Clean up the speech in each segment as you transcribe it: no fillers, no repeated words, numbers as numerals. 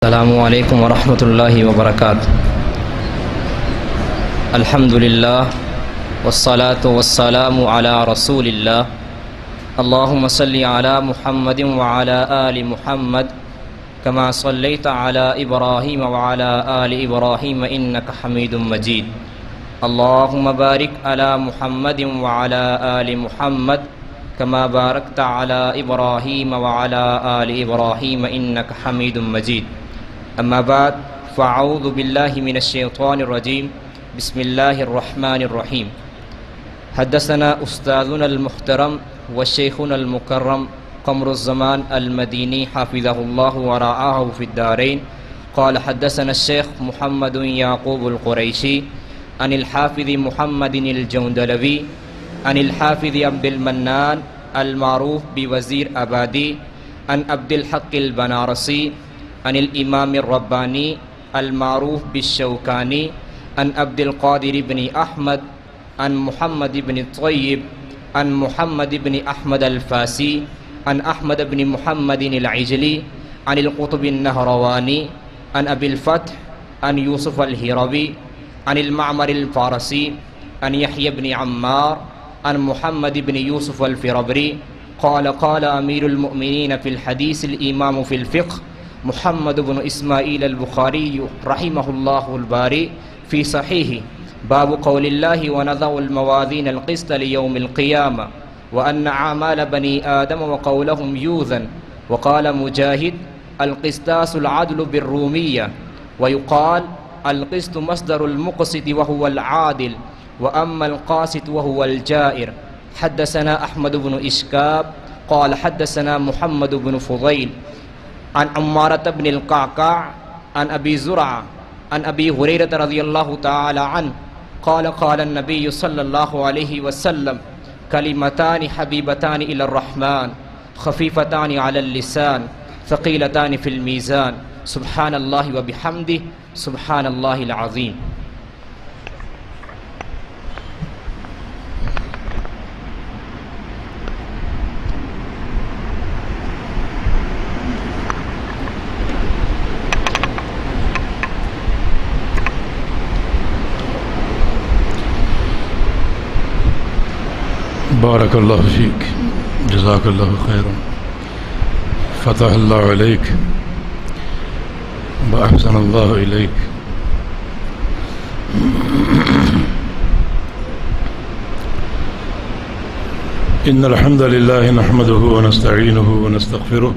السلام علیکم ورحمۃ اللہ وبرکاتہ۔ الحمد للہ والصلاة والسلام علی رسول اللہ۔ اللہم صلی علی محمد وعلی آل محمد کما صلیت علی ابراہیم وعلی آل ابراہیم انک حمید مجید۔ اللہم بارک علی محمد وعلی آل محمد کما بارکت علی ابراہیم وعلی آل ابراہیم انک حمید مجید۔ اما بعد فاعوذ باللہ من الشیطان الرجیم بسم اللہ الرحمن الرحیم۔ حدثنا استاذنا المحترم وشیخنا المکرم قمر الزمان المدینی حافظہ اللہ ورعاہ فی الدارین قال حدثنا الشیخ محمد یعقوب القریشی عن الحافظ محمد الجندلوی عن الحافظ عبد المنان المعروف بوزیر آبادی عن عبد الحق البنارسی عن الامام الربانی المعروف بالشوکانی عن عبد القادر بن احمد عن محمد بن طیب عن محمد بن احمد الفاسی عن احمد بن محمد العجلی عن القطب النہروانی عن ابی الفتح عن یوسف الہروی عن المعمر الفارسی عن یحیی بن عمار عن محمد بن یوسف الفربری قال قال امیر المؤمنین فی الحدیث الامام فی الفقہ محمد بن اسماعیل البخاری رحمہ اللہ الباری فی صحیح باب قول اللہ ونضع الموازین القسط لیوم القیامہ وان اعمال بنی آدم وقولهم یوزن وقال مجاہد القسطاس العدل بالرومیہ ویقال القسط مصدر المقسط وهو العادل واما القاسط وهو الجائر۔ حدثنا احمد بن اشکاب قال حدثنا محمد بن فضیل عن عمارة بن القعقاع عن ابی زرعہ عن ابی ہریرہ رضی اللہ تعالی عنہ قال قال النبی صلی اللہ علیہ وسلم کلمتان حبیبتان الی الرحمن خفیفتان علی اللسان ثقیلتان فی المیزان سبحان اللہ وبحمدہ سبحان اللہ العظیم۔ بارک اللہ فیک جزاک اللہ خیرا فتح اللہ علیک واحسن اللہ الیک۔ ان الحمد للہ نحمده ونستعینه ونستغفره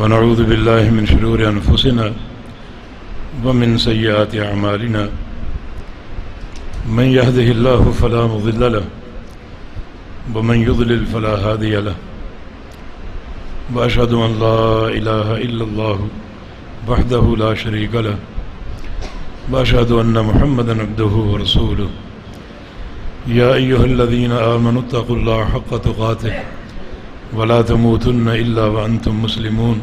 ونعوذ باللہ من شرور انفسنا ومن سیئات اعمالنا من يهده الله فلا مضل له ومن يضلل فلا هادي له وأشهد أن لا إله إلا الله وحده لا شريك له وأشهد أن محمدا عبده ورسوله يا أيها الذين آمنوا اتقوا الله حق تقاته ولا تموتن إلا وأنتم مسلمون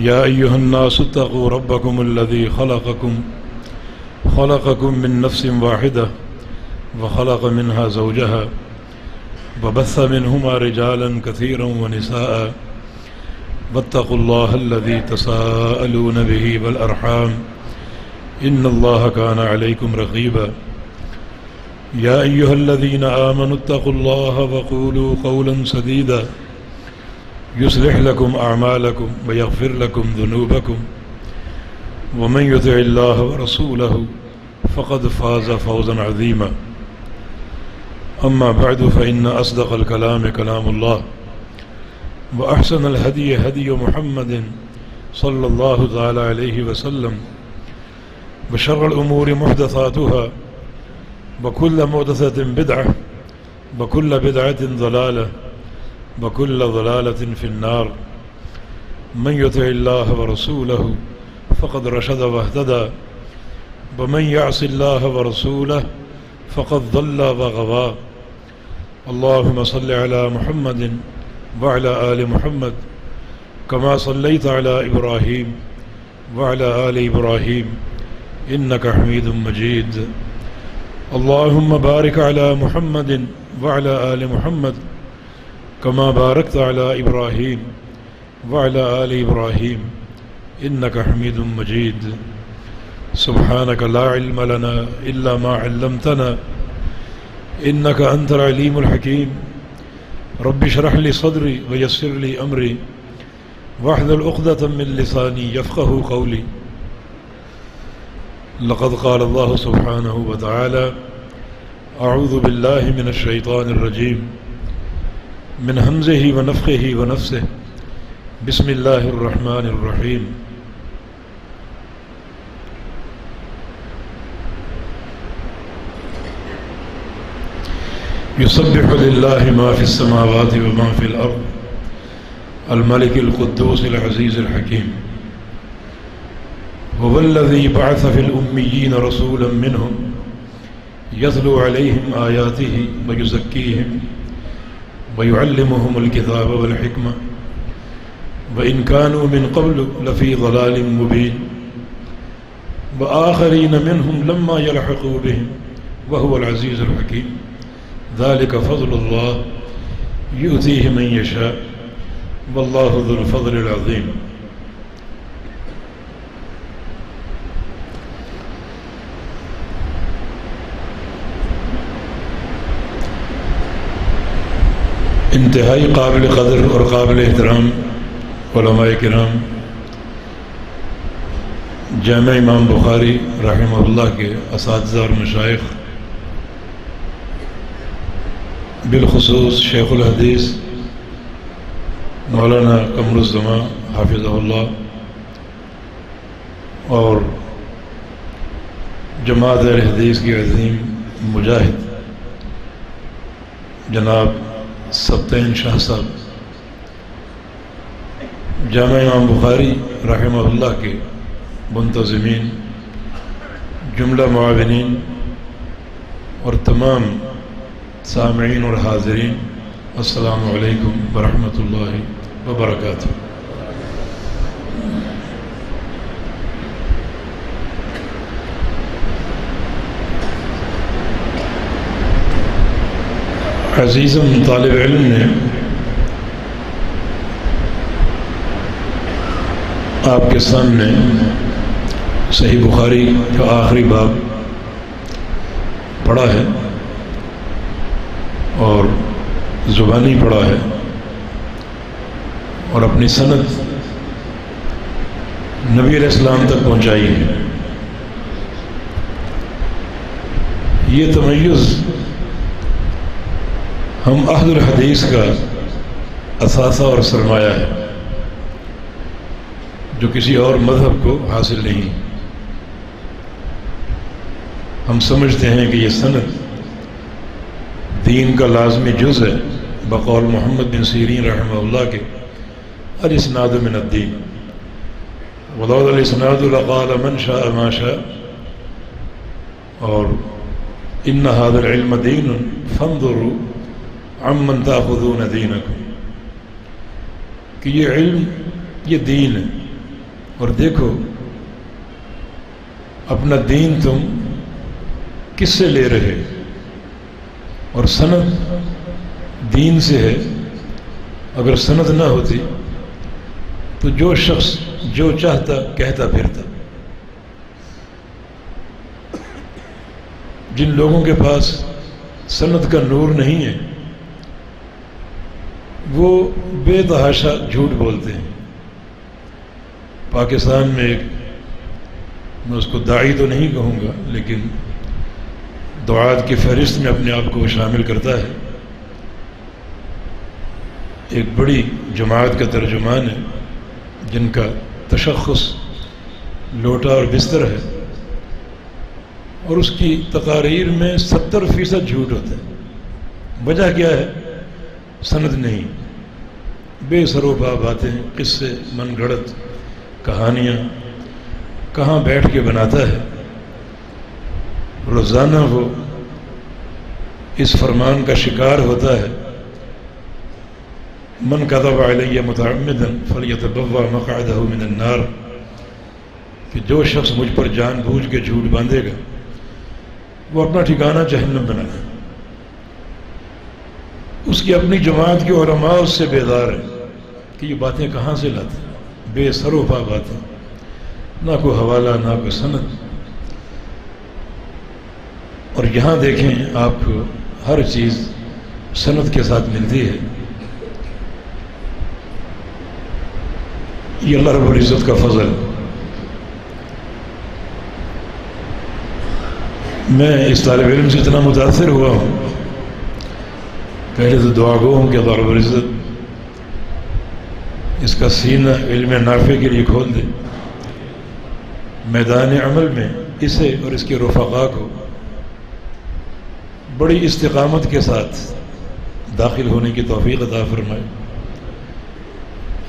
يا أيها الناس اتقوا ربكم الذي خلقكم من نفس واحدة وخلق منها زوجها وبث منهما رجالا كثيرا ونساء واتقوا الله الذي تساءلون به والأرحام إن الله كان عليكم رقيبا يا أيها الذين آمنوا اتقوا الله وقولوا قولا سديدا يصلح لكم أعمالكم ويغفر لكم ذنوبكم ومن يطع الله ورسوله فقد فاز فوزا عظيما أما بعد فإن أصدق الكلام كلام الله وأحسن الهدي هدي محمد صلى الله تعالى عليه وسلم وشر الأمور محدثاتها وكل محدثة بدعة وكل بدعة ضلالة وكل ضلالة في النار۔ من يطع الله ورسوله فقد رشد واهتدى ومن يعص الله ورسوله فقد ضل وغوى۔ اللهم صل على محمد وعلى آل محمد كما صليت على إبراهيم وعلى آل إبراهيم إنك حميد مجيد۔ اللهم بارك على محمد وعلى آل محمد كما باركت على إبراهيم وعلى آل إبراهيم إنك حميد مجيد سبحانك لا علم لنا إلا ما علمتنا إنك أنت العليم الحكيم رب اشرح لي صدري ويسر لي أمري واحلل عقدة من لساني يفقهوا قولي لقد قال الله سبحانه وتعالى أعوذ بالله من الشيطان الرجيم من همزه ونفخه ونفسه بسم الله الرحمن الرحيم يسبح لله ما في السماوات وما في الأرض الملك القدوس العزيز الحكيم هو الذي بعث في الأميين رسولا منهم يتلو عليهم آياته ويزكيهم ويعلمهم الكتاب والحكمة وإن كانوا من قبل لفي ضلال مبين وآخرين منهم لما يلحقوا بهم وهو العزيز الحكيم ذلك فضل الله يؤتيه من يشاء والله ذو الفضل العظيم. انتہائی قابل قدر اور قابل احترام علماء کرام، جامع امام بخاری رحمہ اللہ کے اساتذہ اور مشائخ، بالخصوص شیخ الحدیث مولانا قمر الزمان حافظہ اللہ، اور جماعت اہل حدیث کی عظیم مجاہد جناب سبطین شاہ صاحب، جامع امام بخاری رحمہ اللہ کے منتظمین، جملہ معاونین اور تمام سامعین اور حاضرین، السلام علیکم ورحمۃ اللہ وبرکاتہ۔ عزیزم طالب علم نے آپ کے سامنے صحیح بخاری کا آخری باب پڑھا ہے اور زبانی پڑھا ہے، اور اپنی سند نبی علیہ السلام تک پہنچائی ہے۔ یہ تمیز ہم اہل الحدیث کا اثاثہ اور سرمایہ ہے جو کسی اور مذہب کو حاصل نہیں۔ ہم سمجھتے ہیں کہ یہ سند دین کا لازمی جز ہے، بقول محمد بن سیرین رحمہ اللہ کے الاسناد من الدین ولولا الاسناد لقال من شاء ما شاء، اور ان هذا العلم دین فانظروا عمن تاخذون دینکم، کہ یہ علم یہ دین ہے، اور دیکھو اپنا دین تم کس سے لے رہے، اور سند دین سے ہے۔ اگر سند نہ ہوتی تو جو شخص جو چاہتا کہتا پھرتا۔ جن لوگوں کے پاس سند کا نور نہیں ہے وہ بے تحاشا جھوٹ بولتے ہیں۔ پاکستان میں ایک، میں اس کو داعی تو نہیں کہوں گا لیکن دعات کی فہرست میں اپنے آپ کو شامل کرتا ہے، ایک بڑی جماعت کا ترجمان ہے جن کا تشخص لوٹا اور بستر ہے، اور اس کی تقاریر میں 70% جھوٹ ہوتا ہے۔ وجہ کیا ہے؟ سند نہیں، بے سروپا باتیں، قصے، من گھڑت کہانیاں کہاں بیٹھ کے بناتا ہے۔ روزانہ وہ اس فرمان کا شکار ہوتا ہے، من کذب علی متعمدا فلیتبوأ مقعدہ من النار، کہ جو شخص مجھ پر جان بوجھ کے جھوٹ باندھے گا وہ اپنا ٹھکانہ جہنم بنا لے۔ اس کی اپنی جماعت کے علماء اس سے بیدار ہیں کہ یہ باتیں کہاں سے لاتے ہیں، بے سر و پا باتیں، نہ کوئی حوالہ نہ کوئی سند. اور یہاں دیکھیں آپ کو ہر چیز سند کے ساتھ ملتی ہے. یہ اللہ رب العزت کا فضل. میں اس طالب علم سے اتنا متاثر ہوا ہوں. پہلے تو دعا گو ہوں کہ اللہ رب العزت اس کا سینہ علم نافع کے لیے کھول دے، میدان عمل میں اسے اور اس کے رفقاء کو بڑی استقامت کے ساتھ داخل ہونے کی توفیق عطا فرمائے.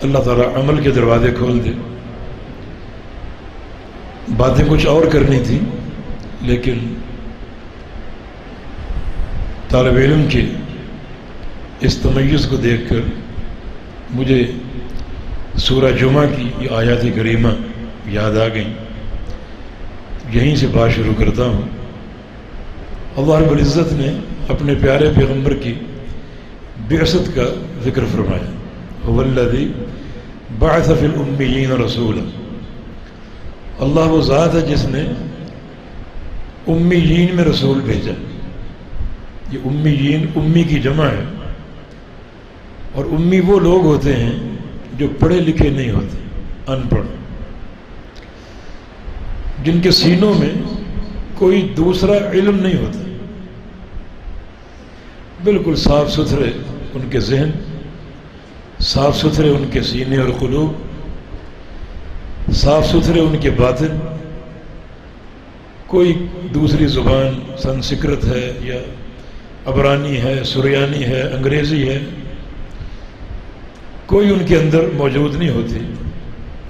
اللہ تعالیٰ عمل کے دروازے کھول دے. باتیں کچھ اور کرنی تھی لیکن طالب علم کے اس تمیز کو دیکھ کر مجھے سورہ جمعہ کی یہ آیات کریمہ یاد آ گئیں. یہیں سے بات شروع کرتا ہوں. اللہ رب العزت نے اپنے پیارے پیغمبر کی بعثت کا ذکر فرمایا. هو الذی بعث فی الامیین رسولا. اللہ وہ ذات ہے جس نے امیین میں رسول بھیجا. یہ امیین امی کی جمع ہے، اور امی وہ لوگ ہوتے ہیں جو پڑھے لکھے نہیں ہوتے، ان پڑھ، جن کے سینوں میں کوئی دوسرا علم نہیں ہوتا. بالکل صاف ستھرے ان کے ذہن، صاف ستھرے ان کے سینے اور قلوب، صاف ستھرے ان کے باطن. کوئی دوسری زبان سنسکرت ہے یا عبرانی ہے، سریانی ہے، انگریزی ہے، کوئی ان کے اندر موجود نہیں ہوتی.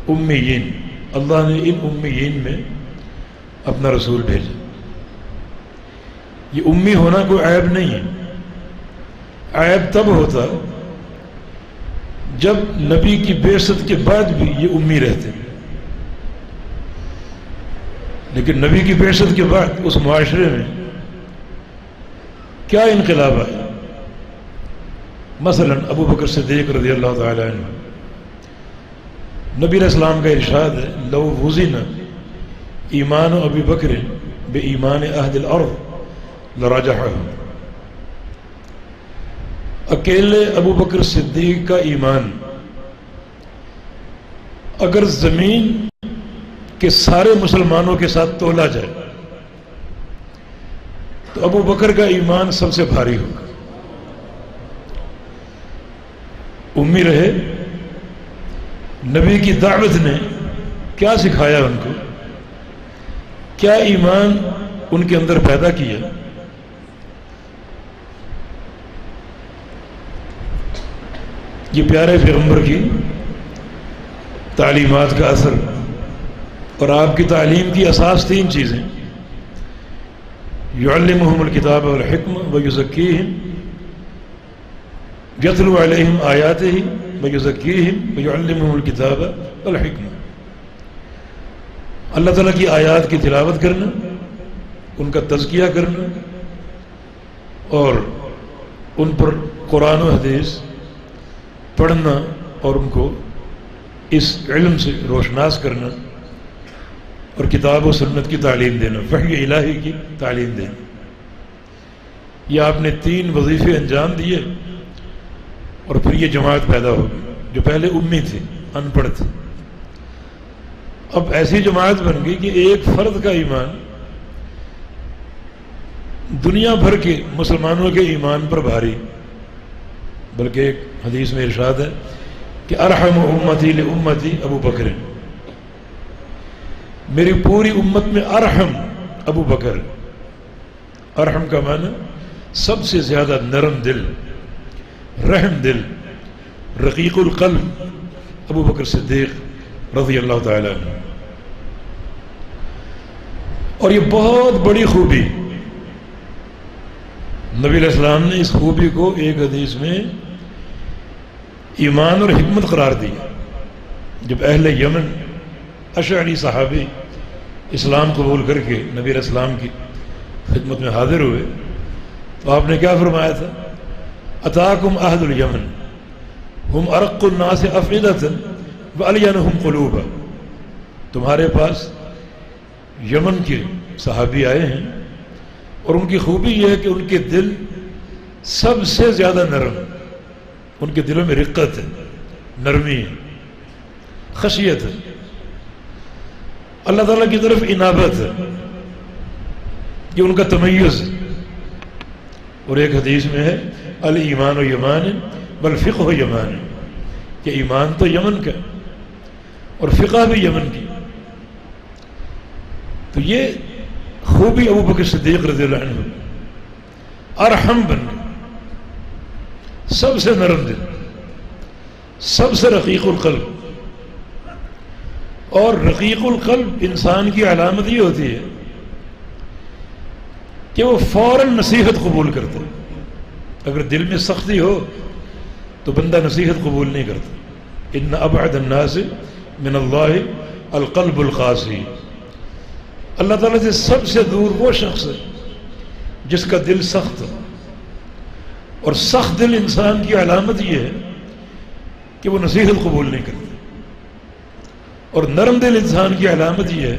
امیین. اللہ نے ان امیین میں اپنا رسول بھیجا. یہ امی ہونا کوئی عیب نہیں ہے. عیب تب ہوتا جب نبی کی بعثت کے بعد بھی یہ امی رہتے. لیکن نبی کی بعثت کے بعد اس معاشرے میں کیا انقلاب آیا. مثلا ابو بکر صدیق رضی اللہ تعالی عنہ، نبی علیہ السلام کا ارشاد ہے لو وزن ایمان ابی بکر بے ایمان اہل الارض لرجحہ. اکیلے ابو بکر صدیق کا ایمان اگر زمین کے سارے مسلمانوں کے ساتھ تولا جائے تو ابو بکر کا ایمان سب سے بھاری ہوگا. امی رہے. نبی کی دعوت نے کیا سکھایا ان کو، کیا ایمان ان کے اندر پیدا کیا. یہ پیارے پیغمبر کی تعلیمات کا اثر. اور آپ کی تعلیم کی اساس 3 چیزیں: یعلمہم الکتاب والحکمہ ویزکیہم، یتلو علیہم آیاتہ ویزکیہم ویعلمہم الکتاب والحکمہ. اللہ تعالیٰ کی آیات کی تلاوت کرنا، ان کا تزکیہ کرنا، اور ان پر قرآن و حدیث پڑھنا اور ان کو اس علم سے روشناس کرنا، اور کتاب و سنت کی تعلیم دینا، وحی الہی کی تعلیم دینا. یہ آپ نے 3 وظیفے انجام دیے اور پھر یہ جماعت پیدا ہو گئی جو پہلے امی تھی، ان پڑھ تھی. اب ایسی جماعت بن گئی کہ ایک فرد کا ایمان دنیا بھر کے مسلمانوں کے ایمان پر بھاری. بلکہ ایک حدیث میں ارشاد ہے کہ ارحم امتی لامتی ابو بکر. میری پوری امت میں ارحم ابو بکر. ارحم کا معنی سب سے زیادہ نرم دل، رحم دل، رقیق القلب ابو بکر صدیق رضی اللہ تعالی عنہ. اور یہ بہت بڑی خوبی، نبی علیہ السلام نے اس خوبی کو ایک حدیث میں ایمان اور حکمت قرار دیا. جب اہل یمن اشعری صحابی اسلام قبول کر کے نبی علیہ السلام کی خدمت میں حاضر ہوئے تو آپ نے کیا فرمایا تھا؟ اتاکم اہل الیمن ہم ارق الناس افئدۃ والینہم قلوبا. تمہارے پاس یمن کے صحابی آئے ہیں اور ان کی خوبی یہ ہے کہ ان کے دل سب سے زیادہ نرم، ان کے دلوں میں رقت ہے، نرمی ہے، خشیت ہے، اللہ تعالیٰ کی طرف انابت ہے، یہ ان کا تمیز ہے۔ اور ایک حدیث میں ہے الایمان و یمان بل فقہ و یمان، کہ ایمان تو یمن کا اور فقہ بھی یمن کی۔ تو یہ خوبی ابو بکر صدیق رضی اللہ عنہ، ارحم بن گئے، سب سے نرم دل، سب سے رقیق القلب۔ اور رقیق القلب انسان کی علامت یہ ہوتی ہے کہ وہ فوراً نصیحت قبول کرتا ہے۔ اگر دل میں سختی ہو تو بندہ نصیحت قبول نہیں کرتا۔ ان ابعد الناس من اللہ القلب القاسی، اللہ تعالیٰ سے سب سے دور وہ شخص ہے جس کا دل سخت ہے۔ اور سخت دل انسان کی علامت یہ ہے کہ وہ نصیحت قبول نہیں کرتا، اور نرم دل انسان کی علامت یہ ہے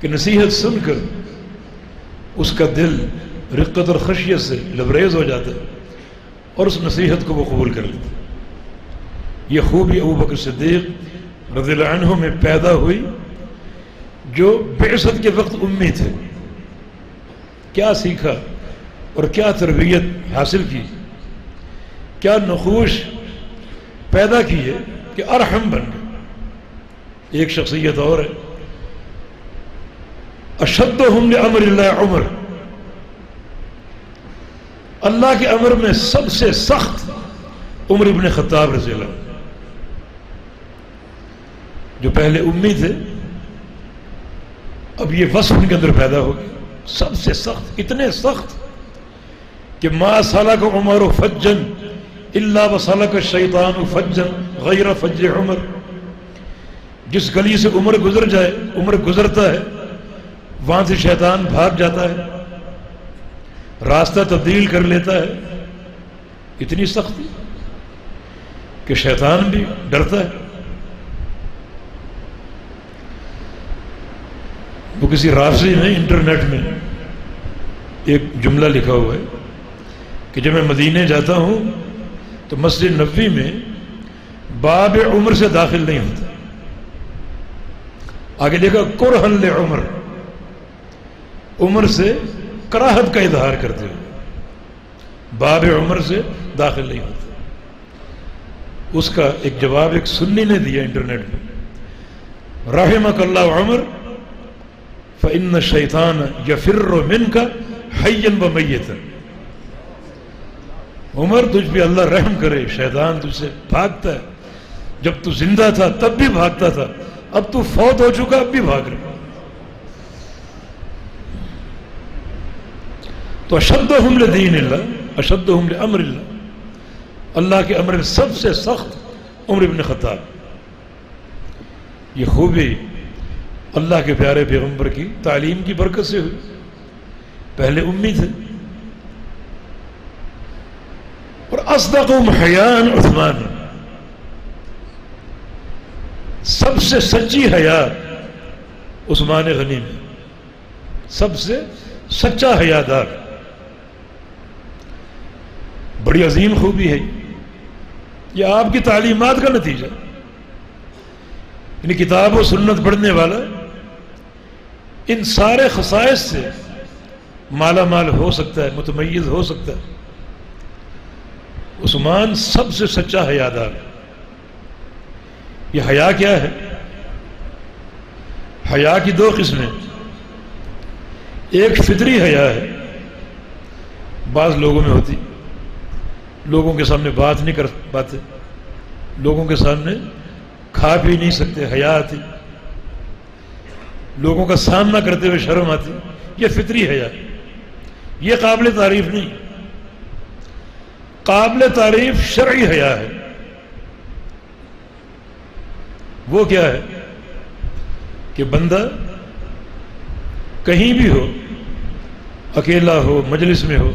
کہ نصیحت سن کر اس کا دل رقت اور خشیت سے لبریز ہو جاتا ہے اور اس نصیحت کو وہ قبول کر لیتا ہے۔ یہ خوبی ابو بکر صدیق رضی اللہ عنہ میں پیدا ہوئی، جو بعثت کے وقت امی تھے۔ کیا سیکھا اور کیا تربیت حاصل کی، کیا نقوش پیدا کی ہے کہ ارحم بن گئے۔ ایک شخصیت اور ہے، اشدہم لامر اللہ عمر، اللہ کے امر میں سب سے سخت عمر ابن خطاب رضی اللہ عنہ، جو پہلے امی تھے، اب یہ وصف ان کے اندر پیدا ہو گیا، سب سے سخت، اتنے سخت کہ ما سلک عمر فجن الا وسلک الشیطان فجن غیر فج عمر، جس گلی سے عمر گزر جائے، عمر گزرتا ہے، وہاں سے شیطان بھاگ جاتا ہے، راستہ تبدیل کر لیتا ہے۔ اتنی سختی کہ شیطان بھی ڈرتا ہے۔ وہ کسی رافضی میں انٹرنیٹ میں ایک جملہ لکھا ہوا ہے کہ جب میں مدینے جاتا ہوں تو مسجد نبوی میں باب عمر سے داخل نہیں ہوتا، آگے دیکھا کرہن لعمر، عمر سے کراہت کا اظہار کرتے ہوئے باب عمر سے داخل نہیں ہوتا۔ اس کا ایک جواب ایک سنی نے دیا انٹرنیٹ پہ، رحمک اللہ عمر فإن الشیطان یفر منک حیا و میتا، عمر تجھ پہ اللہ رحم کرے، شیطان تجھ سے بھاگتا ہے، جب تو زندہ تھا تب بھی بھاگتا تھا، اب تو فوت ہو چکا اب بھی بھاگ رہا۔ تو اشدہم لدین اللہ اشدہم لامر اللہ، اللہ کے امر میں سب سے سخت عمر ابن خطاب۔ یہ خوبی اللہ کے پیارے پیغمبر کی تعلیم کی برکت سے ہوئی، پہلے امی تھے۔ اور اصدقہم حیاء عثمان، سب سے سچی حیا عثمان غنی میں، سب سے سچا حیادار۔ بڑی عظیم خوبی ہے یہ، آپ کی تعلیمات کا نتیجہ، یعنی کتاب و سنت پڑھنے والا ان سارے خصائص سے مالا مال ہو سکتا ہے، متمیز ہو سکتا ہے۔ عثمان سب سے سچا حیادار۔ یہ حیا کیا ہے؟ حیا کی دو قسمیں، ایک فطری حیا ہے، بعض لوگوں میں ہوتی، لوگوں کے سامنے بات نہیں کر پاتے، لوگوں کے سامنے کھا پی نہیں سکتے، حیا آتی، لوگوں کا سامنا کرتے ہوئے شرم آتی، یہ فطری حیا، یہ قابل تعریف نہیں۔ قابل تعریف شرعی حیا ہے۔ وہ کیا ہے کہ بندہ کہیں بھی ہو، اکیلا ہو، مجلس میں ہو،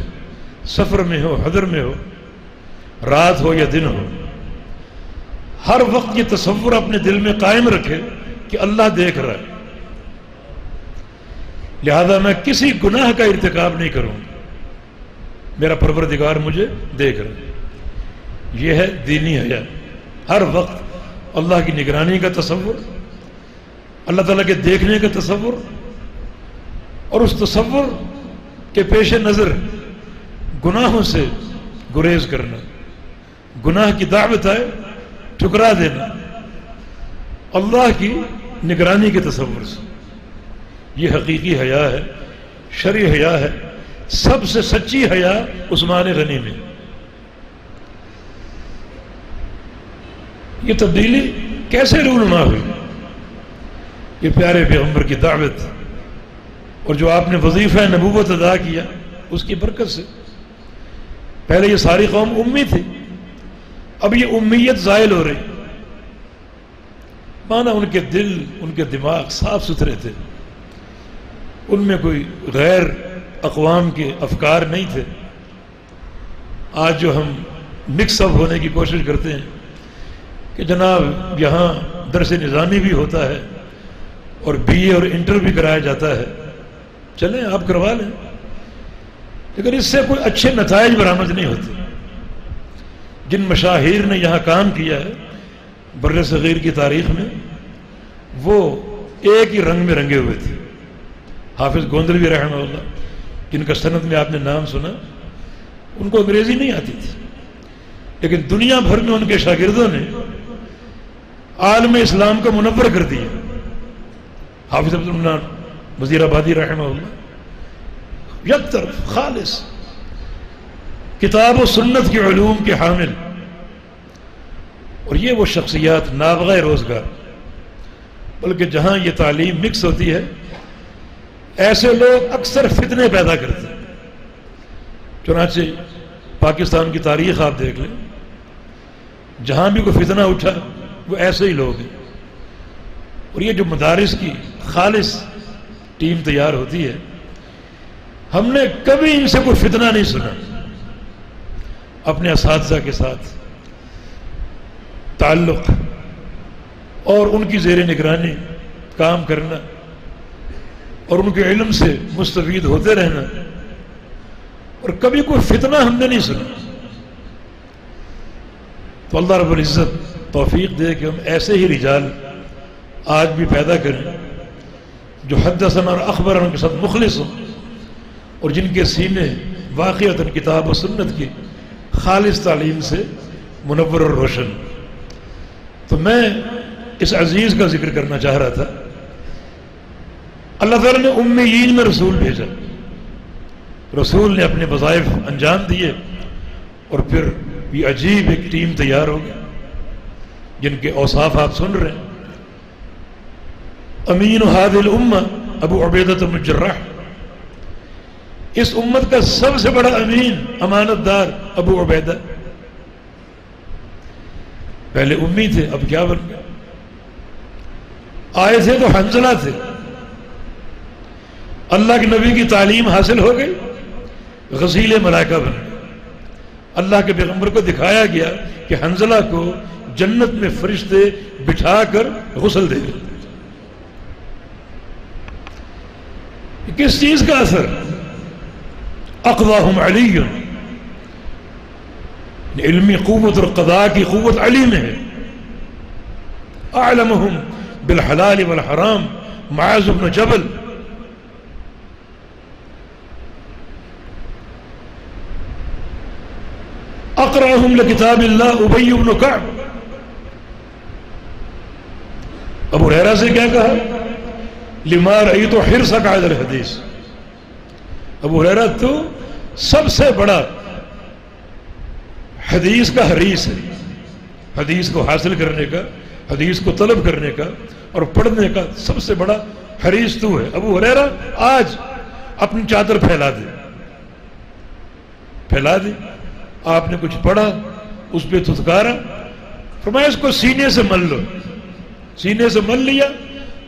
سفر میں ہو، حضر میں ہو، رات ہو یا دن ہو، ہر وقت یہ تصور اپنے دل میں قائم رکھے کہ اللہ دیکھ رہا ہے، لہذا میں کسی گناہ کا ارتکاب نہیں کروں گا، میرا پروردگار مجھے دیکھ رہا ہے۔ یہ ہے دینی حیا، ہر وقت اللہ کی نگرانی کا تصور، اللہ تعالیٰ کے دیکھنے کا تصور، اور اس تصور کے پیش نظر گناہوں سے گریز کرنا، گناہ کی دعوت آئے ٹھکرا دینا اللہ کی نگرانی کے تصور سے۔ یہ حقیقی حیا ہے، شرعی حیا ہے، سب سے سچی حیا عثمان غنی میں۔ یہ تبدیلی کیسے رونما ہوئی؟ یہ پیارے پیغمبر کی دعوت اور جو آپ نے وظیفہ نبوت ادا کیا اس کی برکت سے۔ پہلے یہ ساری قوم امی تھی، اب یہ امیت زائل ہو رہی، مانا ان کے دل، ان کے دماغ صاف ستھرے تھے، ان میں کوئی غیر اقوام کے افکار نہیں تھے۔ آج جو ہم مکس اپ ہونے کی کوشش کرتے ہیں کہ جناب یہاں درس نظامی بھی ہوتا ہے اور بی اے اور انٹر بھی کرایا جاتا ہے، چلیں آپ کروا لیں، لیکن اس سے کوئی اچھے نتائج برآمد نہیں ہوتے۔ جن مشاہیر نے یہاں کام کیا ہے بر صغیر کی تاریخ میں، وہ ایک ہی رنگ میں رنگے ہوئے تھے۔ حافظ گوندلوی رحمہ اللہ، جن کا سند میں آپ نے نام سنا، ان کو انگریزی نہیں آتی تھی، لیکن دنیا بھر میں ان کے شاگردوں نے عالم اسلام کو منور کر دیا۔ حافظ عبد المنان وزیر آبادی رحمہ اللہ، یک طرف خالص کتاب و سنت کے علوم کے حامل، اور یہ وہ شخصیات نابغہ روزگار، بلکہ جہاں یہ تعلیم مکس ہوتی ہے ایسے لوگ اکثر فتنے پیدا کرتے ہیں۔ چنانچہ پاکستان کی تاریخ آپ دیکھ لیں، جہاں بھی کوئی فتنہ اٹھا وہ ایسے ہی لوگ ہیں، اور یہ جو مدارس کی خالص ٹیم تیار ہوتی ہے، ہم نے کبھی ان سے کوئی فتنہ نہیں سنا۔ اپنے اساتذہ کے ساتھ تعلق اور ان کی زیر نگرانی کام کرنا اور ان کے علم سے مستفید ہوتے رہنا، اور کبھی کوئی فتنہ ہم نے نہیں سنا۔ تو اللہ رب العزت توفیق دے کہ ہم ایسے ہی رجال آج بھی پیدا کریں جو حدثنا اور اخبرنا کے ساتھ مخلص ہوں، اور جن کے سینے واقعتاً کتاب و سنت کی خالص تعلیم سے منور اور روشن۔ تو میں اس عزیز کا ذکر کرنا چاہ رہا تھا۔ اللہ تعالیٰ نے امیین میں رسول بھیجا، رسول نے اپنے وظائف انجام دیے، اور پھر یہ عجیب ایک ٹیم تیار ہو گئی جن کے اوصاف آپ سن رہے ہیں۔ امین هذه الامہ ابو عبیدہ بن الجراح، اس امت کا سب سے بڑا امین، امانت دار ابو عبیدہ، پہلے امی تھے اب کیا بن گیا؟ آئے تھے تو حنظلہ تھے، اللہ کے نبی کی تعلیم حاصل ہو گئی، غسیل ملائکہ بن گئے۔ اللہ کے پیغمبر کو دکھایا گیا کہ حنظلہ کو جنت میں فرشتے بٹھا کر غسل دے گئے۔ کس چیز کا اثر؟ اقواہم علی، علمی قوت اور قضاء کی قوت علی میں ہے۔ اعلمہم بالحلال والحرام معاذ بن جبل، اقرأہم لکتاب اللہ ابی بن کعب۔ ابو ہریرہ سے کیا کہا؟ لما رأیت حرصک علی الحدیث، ابو ہریرہ تو سب سے بڑا حدیث کا حریص ہے، حدیث کو حاصل کرنے کا، حدیث کو طلب کرنے کا اور پڑھنے کا سب سے بڑا حریص تو ہے۔ ابو ہریرہ آج اپنی چادر پھیلا دی، آپ نے کچھ پڑھا، اس پہ تھتکارا، فرمایا اس کو سینے سے مل لو، سینے سے مل لیا،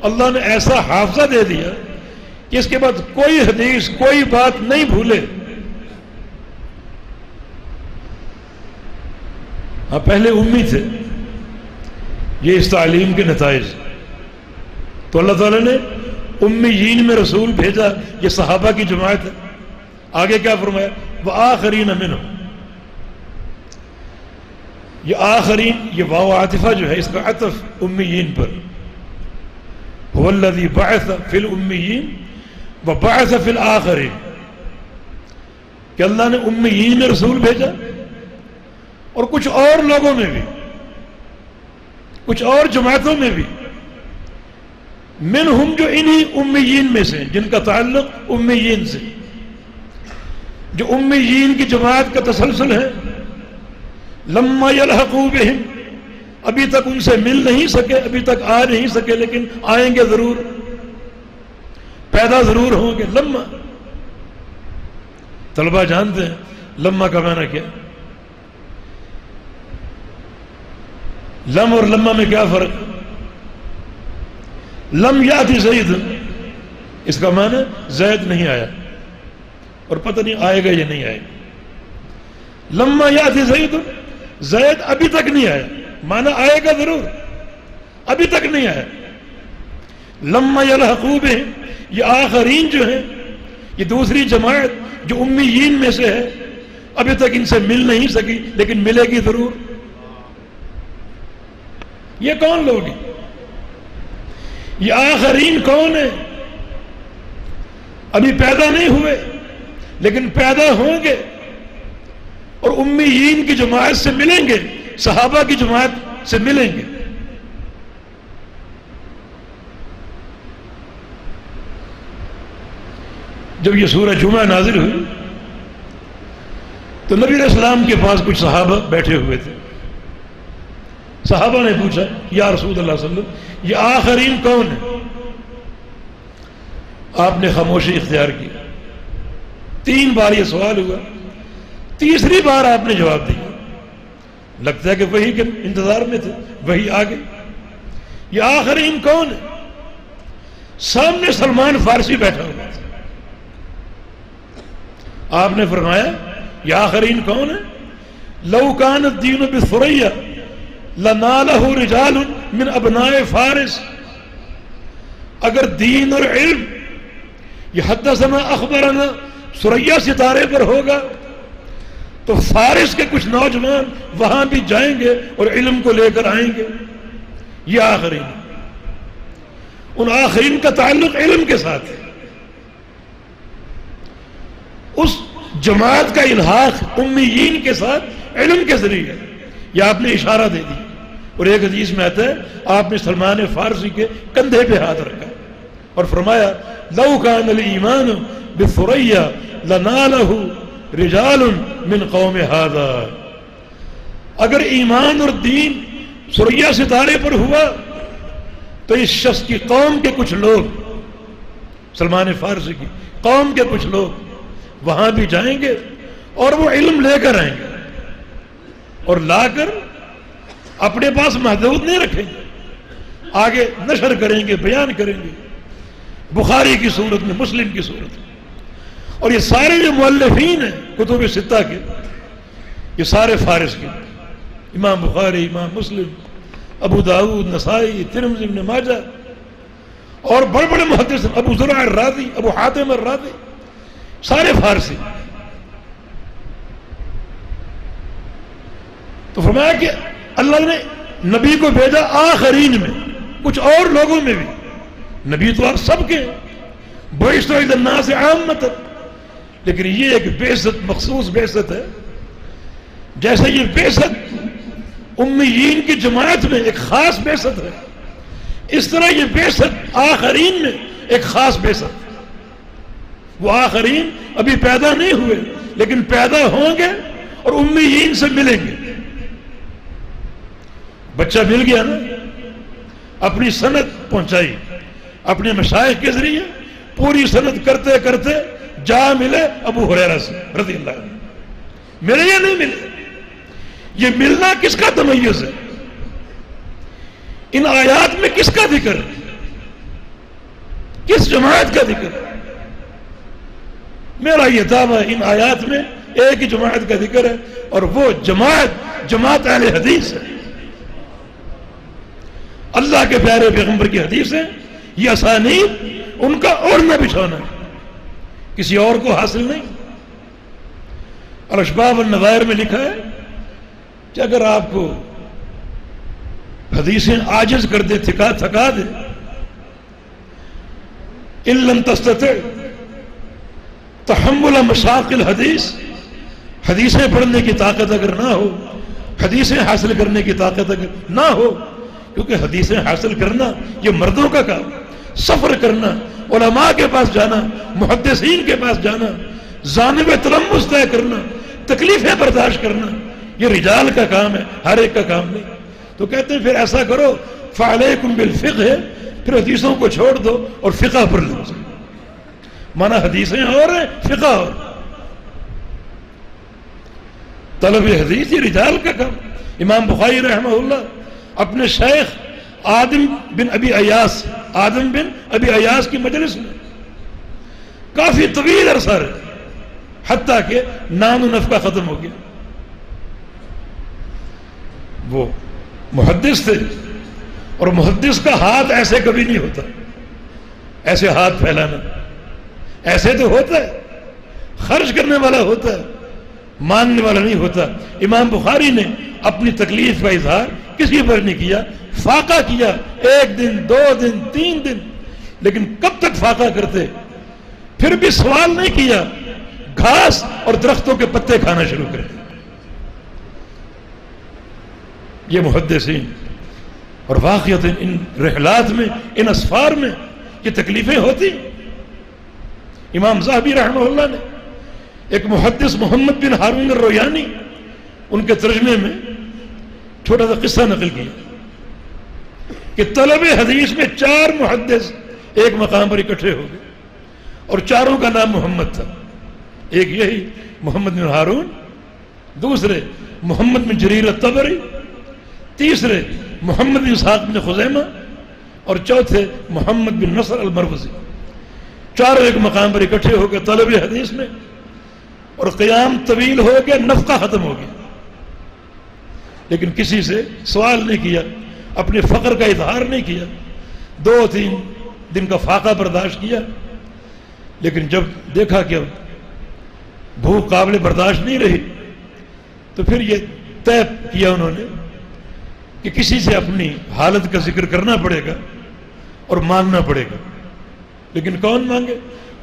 اللہ نے ایسا حافظہ دے دیا کہ اس کے بعد کوئی حدیث، کوئی بات نہیں بھولے۔ ہاں پہلے امی تھے، یہ اس تعلیم کے نتائج۔ تو اللہ تعالیٰ نے امیین میں رسول بھیجا، یہ صحابہ کی جماعت ہے۔ آگے کیا فرمایا؟ وآخرین منہم، یہ آخرین، یہ واو عاطفہ جو ہے اس کا عطف امیین پر، هو الذی بعث فی الامیین وبعث فی الآخرین، کہ اللہ نے امیین میں رسول بھیجا اور کچھ اور لوگوں میں بھی، کچھ اور جماعتوں میں بھی، منہم جو انہی امیین میں سے، جن کا تعلق امیین سے، جو امیین کی جماعت کا تسلسل ہے، لما یلحقوا بہم، ابھی تک ان سے مل نہیں سکے، ابھی تک آ نہیں سکے، لیکن آئیں گے ضرور، پیدا ضرور ہوں گے۔ لما، طلبہ جانتے ہیں لما کا معنی کیا؟ لم اور لما میں کیا فرق ہے؟ لم یاتی زید، اس کا معنی زید نہیں آیا اور پتہ نہیں آئے گا یا نہیں آئے گا۔ لما یاتی زید، زید ابھی تک نہیں آیا، معنی آئے گا ضرور، ابھی تک نہیں آیا۔ لما یلحقوا بہم، یہ آخرین جو ہیں، یہ دوسری جماعت جو امیین میں سے ہے، ابھی تک ان سے مل نہیں سکی لیکن ملے گی ضرور۔ یہ کون لوگ ہیں؟ یہ آخرین کون ہیں؟ ابھی پیدا نہیں ہوئے لیکن پیدا ہوں گے اور امیین کی جماعت سے ملیں گے، صحابہ کی جماعت سے ملیں گے۔ جب یہ سورہ جمعہ نازل ہوئی تو نبی علیہ السلام کے پاس کچھ صحابہ بیٹھے ہوئے تھے۔ صحابہ نے پوچھا یا رسول اللہ صلی اللہ علیہ وسلم یہ آخرین کون ہیں؟ آپ نے خاموشی اختیار کی۔ 3 بار یہ سوال ہوا، تیسری بار آپ نے جواب دیا۔ لگتا ہے کہ وہی کے انتظار میں تھے، وہی آگے۔ یہ آخرین کون ہے؟ سامنے سلمان فارسی بیٹھا ہوا تھا۔ آپ نے فرمایا یہ آخرین کون ہے؟ لو کان الدین بثریا لنالہ رجال من ابناء فارس، اگر دین اور علم یہ حدثنا اخبرنا ثریا ستارے پر ہوگا تو فارس کے کچھ نوجوان وہاں بھی جائیں گے اور علم کو لے کر آئیں گے۔ یہ آخرین، ان آخرین کا تعلق علم کے ساتھ ہے۔ اس جماعت کا الحاق امیین کے ساتھ علم کے ذریعے، یہ آپ نے اشارہ دے دی۔ اور ایک حدیث میں آتا ہے آپ نے سلمان فارسی کے کندھے پہ ہاتھ رکھا اور فرمایا لو کان الایمان بثریا لنالہ رجال من قوم ھذا، اگر ایمان اور دین ثریا ستارے پر ہوا تو اس شخص کی قوم کے کچھ لوگ، سلمان فارسی کی قوم کے کچھ لوگ وہاں بھی جائیں گے اور وہ علم لے کر آئیں گے اور لا کر اپنے پاس محدود نہیں رکھیں گے، آگے نشر کریں گے، بیان کریں گے، بخاری کی صورت میں، مسلم کی صورت میں۔ اور یہ سارے جو مؤلفین ہیں کتب ستہ کے، یہ سارے فارس کے، امام بخاری، امام مسلم، ابو داؤد، نسائی، ترمذی، ابن ماجہ، اور بڑے بڑے محدث، ابو زرع الرازی، ابو حاتم الرازی، سارے فارسی۔ تو فرمایا کہ اللہ نے نبی کو بھیجا آخرین میں، کچھ اور لوگوں میں بھی۔ نبی تو آپ سب کے، بعثت الی الناس عامۃ، لیکن یہ ایک بعثت مخصوص بعثت ہے۔ جیسے یہ بعثت امیین کی جماعت میں ایک خاص بعثت ہے، اس طرح یہ بعثت آخرین میں ایک خاص بعثت۔ وہ آخرین ابھی پیدا نہیں ہوئے لیکن پیدا ہوں گے اور امیین سے ملیں گے۔ بچہ مل گیا نا، اپنی سند پہنچائی اپنے مشائخ کے ذریعے، پوری سند کرتے کرتے جا ملے ابو ہریرہ سے رضی اللہ عنہ۔ ملے یا نہیں ملے؟ یہ ملنا کس کا تمیز ہے؟ ان آیات میں کس کا ذکر ہے؟ کس جماعت کا ذکر ہے؟ میرا یہ دعویٰ ان آیات میں ایک ہی جماعت کا ذکر ہے اور وہ جماعت اہل حدیث ہے۔ اللہ کے پیارے پیغمبر کی حدیث ہے، یہ اسانید ان کا اوڑھنا بچھونا ہے، کسی اور کو حاصل نہیں۔ اور اشباب النظائر میں لکھا ہے کہ اگر آپ کو حدیثیں عاجز کر دے، تھکا دے، ان لم تستطع تحمل مشاق الحدیث، حدیثیں پڑھنے کی طاقت اگر نہ ہو، حدیثیں حاصل کرنے کی طاقت اگر نہ ہو، کیونکہ حدیثیں حاصل کرنا یہ مردوں کا کام، سفر کرنا، علماء کے پاس جانا، محدثین کے پاس جانا، جانب تلمس طے کرنا، تکلیفیں برداشت کرنا، یہ رجال کا کام ہے، ہر ایک کا کام نہیں۔ تو کہتے ہیں پھر ایسا کرو فعلیکم بالفقہ، پھر حدیثوں کو چھوڑ دو اور فقہ پر لو۔ مانا حدیثیں اور ہیں، فقہ اور۔ طلب حدیث یہ رجال کا کام۔ امام بخاری رحمہ اللہ اپنے شیخ آدم بن ابی ایاس کی مجلس میں کافی طویل عرصہ رہے، حتیٰ کہ نان و نفقہ ختم ہو گیا۔ وہ محدث تھے، اور محدث کا ہاتھ ایسے کبھی نہیں ہوتا، ایسے ہاتھ پھیلانا، ایسے تو ہوتا ہے، خرچ کرنے والا ہوتا ہے، ماننے والا نہیں ہوتا۔ امام بخاری نے اپنی تکلیف کا اظہار کسی پر نہیں کیا، فاقہ کیا 1 دن 2 دن 3 دن، لیکن کب تک فاقہ کرتے؟ پھر بھی سوال نہیں کیا، گھاس اور درختوں کے پتے کھانا شروع کر دیا۔ یہ محدثین، اور واقعات ان رحلات میں، ان اسفار میں یہ تکلیفیں ہوتی۔ امام ذہبی رحمہ اللہ نے ایک محدث محمد بن ہارون الرویانی، ان کے ترجمے میں چھوٹا سا قصہ نقل کیا کہ طلب حدیث میں 4 محدث ایک مقام پر اکٹھے ہو گئے، اور چاروں کا نام محمد تھا۔ ایک یہی محمد بن ہارون، دوسرے محمد بن جریر الطبری، تیسرے محمد بن اسحاق بن خزیمہ، اور چوتھے محمد بن نصر المروزی۔ چاروں ایک مقام پر اکٹھے ہو گئے طلب حدیث میں، اور قیام طویل ہو گیا، نفقہ ختم ہو گیا، لیکن کسی سے سوال نہیں کیا، اپنے فقر کا اظہار نہیں کیا، 2-3 دن کا فاقہ برداشت کیا، لیکن جب دیکھا کہ بھوک قابل برداشت نہیں رہی، تو پھر یہ طے کیا انہوں نے کہ کسی سے اپنی حالت کا ذکر کرنا پڑے گا اور مانگنا پڑے گا۔ لیکن کون مانگے؟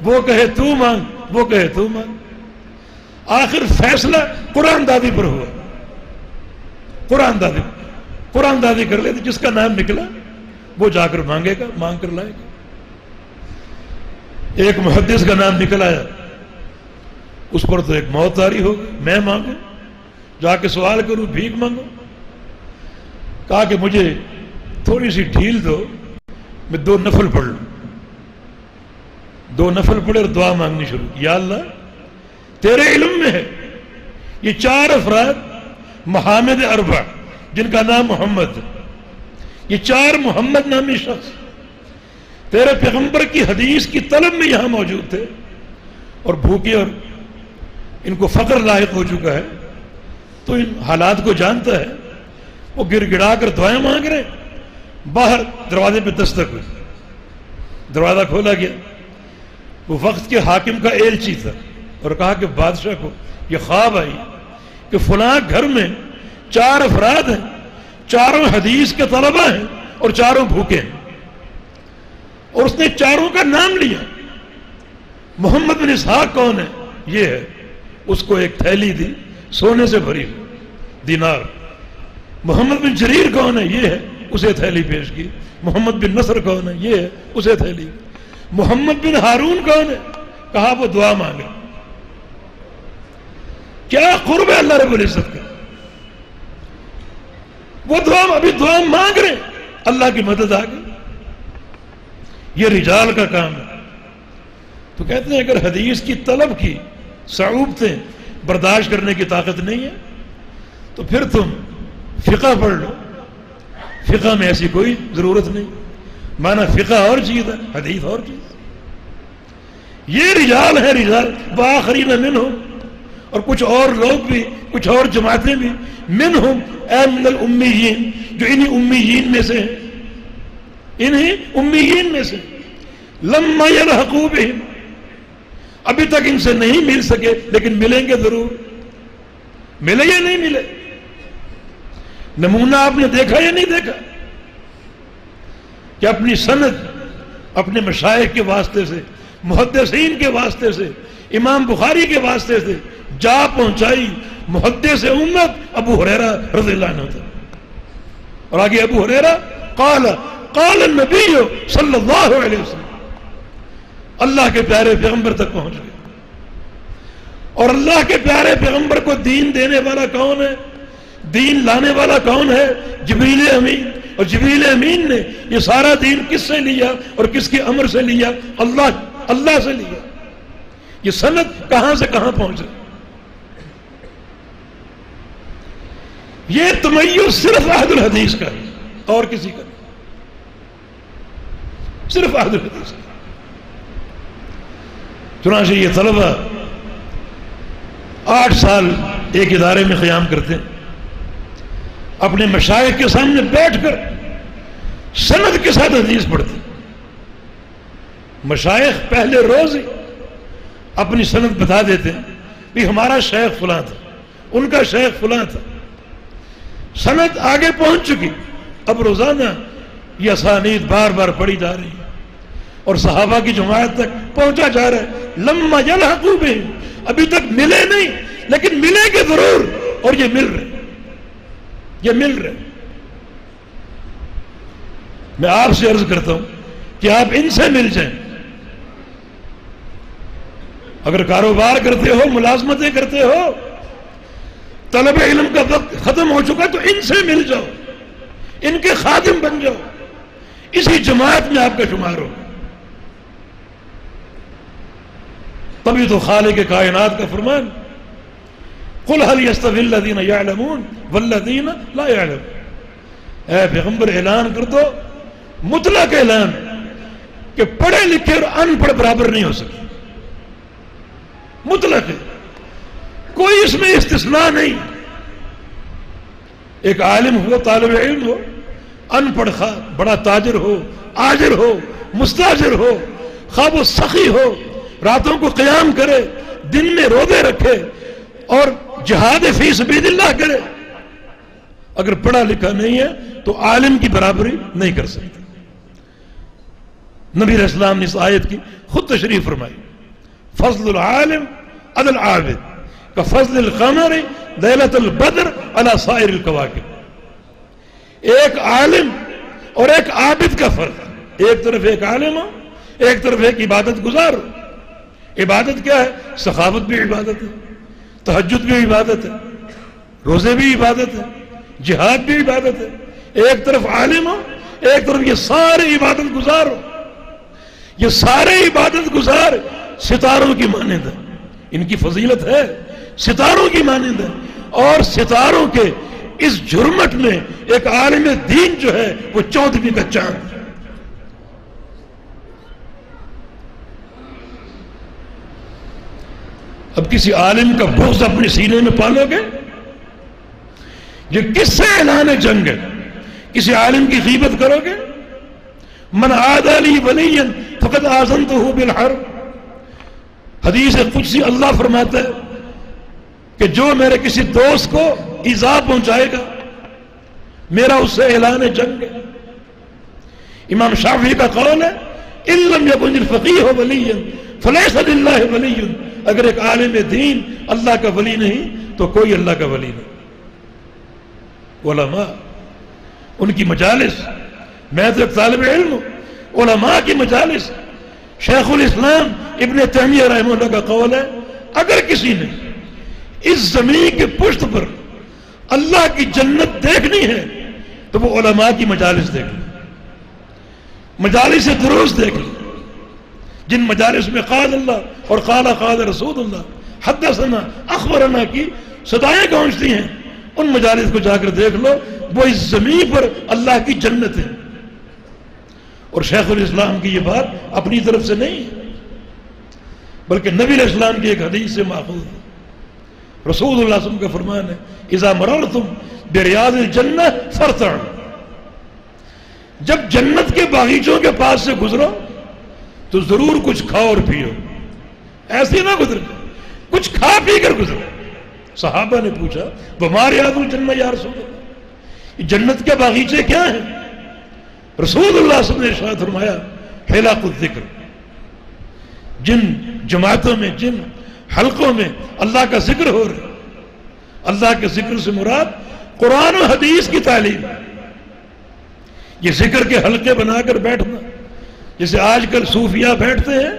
وہ کہے تو مانگ، وہ کہے تو مانگ۔ آخر فیصلہ قرآن دادی پر ہوا، قرآن دادی کر لیتے، جس کا نام نکلا وہ جا کر مانگے گا، مانگ کر لائے گا۔ ایک محدث کا نام نکل آیا، اس پر تو ایک موت طاری ہو گئی، میں مانگوں، جا کے سوال کروں، بھیک مانگوں۔ کہا کہ مجھے تھوڑی سی ڈھیل دو، میں 2 نفل پڑھ لوں۔ 2 نفل پڑھے اور دعا مانگنی شروع کی، یا اللہ تیرے علم میں ہے یہ 4 افراد محامد اربع جن کا نام محمد ہے، یہ 4 محمد نامی شخص تیرے پیغمبر کی حدیث کی طلب میں یہاں موجود تھے، اور بھوکے اور ان کو فقر لاحق ہو چکا ہے، تو ان حالات کو جانتا ہے۔ وہ گر گڑا کر دعائیں مانگ رہے، باہر دروازے پہ دستک ہوئی، دروازہ کھولا گیا، وہ وقت کے حاکم کا ایلچی تھا، اور کہا کہ بادشاہ کو یہ خواب آئی کہ فلاں گھر میں 4 افراد ہیں، 4 حدیث کے طلبہ ہیں اور 4 بھوکے ہیں، اور اس نے 4 کا نام لیا۔ محمد بن اسحاق کون ہے؟ یہ ہے۔ اس کو ایک تھیلی دی سونے سے بھری ہوئی، دینار۔ محمد بن جریر کون ہے؟ یہ ہے، اسے تھیلی پیش کی۔ محمد بن نصر کون ہے؟ یہ ہے، اسے تھیلی۔ محمد بن ہارون کون ہے؟ کہا وہ دعا مانگے۔ کیا قرب ہے اللہ رب العزت کا؟ وہ ابھی دعا مانگ رہے، اللہ کی مدد آ گئی۔ یہ رجال کا کام ہے۔ تو کہتے ہیں اگر حدیث کی طلب کی صعوبتیں برداشت کرنے کی طاقت نہیں ہے تو پھر تم فقہ پڑھ لو۔ فقہ میں ایسی کوئی ضرورت نہیں، مانا فقہ اور چیز ہے، حدیث اور چیز۔ یہ رجال ہے، رجال وآخرین منہم، اور کچھ اور لوگ بھی، کچھ اور جماعتیں بھی، منہم اے من الامیین، جو انہی امیین میں سے ہیں۔ انہیں امیین میں سے، لما یلحقوا بہم، ابھی تک ان سے نہیں مل سکے لیکن ملیں گے ضرور. ملے یا نہیں ملے؟ نمونہ آپ نے دیکھا یا نہیں دیکھا کہ اپنی سند اپنے مشائخ کے واسطے سے، محدثین کے واسطے سے، امام بخاری کے واسطے سے جا پہنچائی محدث امت ابو ہریرہ رضی اللہ عنہ. اور آگے ابو ہریرہ قال النبی صلی اللہ علیہ وسلم، اللہ کے پیارے پیغمبر تک پہنچ گئے. اور اللہ کے پیارے پیغمبر کو دین دینے والا کون ہے؟ دین لانے والا کون ہے؟ جبریل امین. اور جبریل امین نے یہ سارا دین کس سے لیا اور کس کے امر سے لیا؟ اللہ سے لیا. یہ سند کہاں سے کہاں پہنچے؟ یہ تمیز صرف اہل الحدیث کا ہے اور کسی کا نہیں، صرف اہل الحدیث کا. چنانچہ یہ طلبہ 8 سال ایک ادارے میں قیام کرتے ہیں، اپنے مشائخ کے سامنے بیٹھ کر سند کے ساتھ حدیث پڑھتے. مشائخ پہلے روز ہی اپنی سند بتا دیتے ہیں کہ ہمارا شیخ فلاں تھا، ان کا شیخ فلاں تھا. سند آگے پہنچ چکی، اب روزانہ یہ اسانید بار بار پڑھی جا رہی ہے اور صحابہ کی جماعت تک پہنچا جا رہا ہے. لما یلحقوا بہم، ابھی تک ملے نہیں لیکن ملیں گے ضرور. اور یہ مل رہے، یہ مل رہے. میں آپ سے عرض کرتا ہوں کہ آپ ان سے مل جائیں. اگر کاروبار کرتے ہو، ملازمتیں کرتے ہو، طلب علم کا وقت ختم ہو چکا تو ان سے مل جاؤ، ان کے خادم بن جاؤ. اسی جماعت میں آپ کا شمار ہو. تبھی تو خالق کائنات کا فرمان قل هل يستوي الذين يعلمون والذين لا يعلمون. اے پیغمبر اعلان کر دو، مطلق اعلان، کہ پڑھے لکھے اور ان پڑھ برابر نہیں ہو سکے. مطلق ہے، کوئی اس میں استثناء نہیں. ایک عالم ہو، طالب علم ہو، ان پڑھ خواہ بڑا تاجر ہو، آجر ہو، مستاجر ہو، خواہ وہ سخی ہو، راتوں کو قیام کرے، دن میں روزے رکھے اور جہاد فی سبیل اللہ کرے، اگر پڑھا لکھا نہیں ہے تو عالم کی برابری نہیں کر سکتا. نبی علیہ السلام نے اس آیت کی خود تشریح فرمائی، فضل العالم علی العابد کفضل القمر لیلۃ البدر علی سائر الکواکب. ایک عالم اور ایک عابد کا فرق، ایک طرف ایک عالم ہو، ایک طرف ایک عبادت گزار ہو. عبادت کیا ہے؟ سخاوت بھی عبادت ہے، تہجد بھی عبادت ہے، روزے بھی عبادت ہے، جہاد بھی عبادت ہے. ایک طرف عالم ہو، ایک طرف یہ سارے عبادت گزار ہو. یہ سارے عبادت گزار ستاروں کی مانند ہے، ان کی فضیلت ہے، ستاروں کی مانند ہے. اور ستاروں کے اس جھرمٹ میں ایک عالم دین جو ہے وہ 14ویں کا چاند. اب کسی عالم کا بغض اپنے سینے میں پالو گے، یہ کس سے اعلان جنگ ہے؟ کسی عالم کی غیبت کرو گے؟ من عادى لي وليا فقد آذنته بالحرب. حدیث قدسی اللہ فرماتا ہے کہ جو میرے کسی دوست کو ایذا پہنچائے گا میرا اس سے اعلان جنگ ہے. امام شافعی کا قول ہے ان لم يكن الفقيه وليا فليس لله ولي. اگر ایک عالم دین اللہ کا ولی نہیں تو کوئی اللہ کا ولی نہیں. علماء، ان کی مجالس، میں تو ایک طالب علم ہوں، علماء کی مجالس. شیخ الاسلام ابن تیمیہ رحمہ اللہ کا قول ہے اگر کسی نے اس زمین کے پشت پر اللہ کی جنت دیکھنی ہے تو وہ علماء کی مجالس دیکھ لے، مجالس دروس دیکھ لے، جن مجالس میں قال اللہ اور قال رسول اللہ حدثنا اخبرنا کی صدایں گونجتی ہیں. ان مجالس کو جا کر دیکھ لو، وہ اس زمین پر اللہ کی جنت ہے. اور شیخ الاسلام کی یہ بات اپنی طرف سے نہیں ہے بلکہ نبی علیہ السلام کی ایک حدیث سے ماخوذ ہے. رسول اللہ صلی اللہ علیہ وسلم کا فرمان ہے اذا مررتم بریاض الجنہ فارتعوا. جب جنت کے باغیچوں کے پاس سے گزرو تو ضرور کچھ کھاؤ اور پیو، ایسے نہ گزر کچھ کھا پی کر گزرو۔ صحابہ نے پوچھا وما ریاض الجنہ یا رسول اللہ، یہ جنت کے باغیچے کیا ہیں؟ رسول اللہ صلی اللہ علیہ وسلم نے ارشاد فرمایا حلق الذکر، جن جماعتوں میں جن حلقوں میں اللہ کا ذکر ہو رہا ہے، اللہ کے ذکر سے مراد قرآن و حدیث کی تعلیم۔ یہ ذکر کے حلقے بنا کر بیٹھنا جیسے آج کل صوفیہ بیٹھتے ہیں،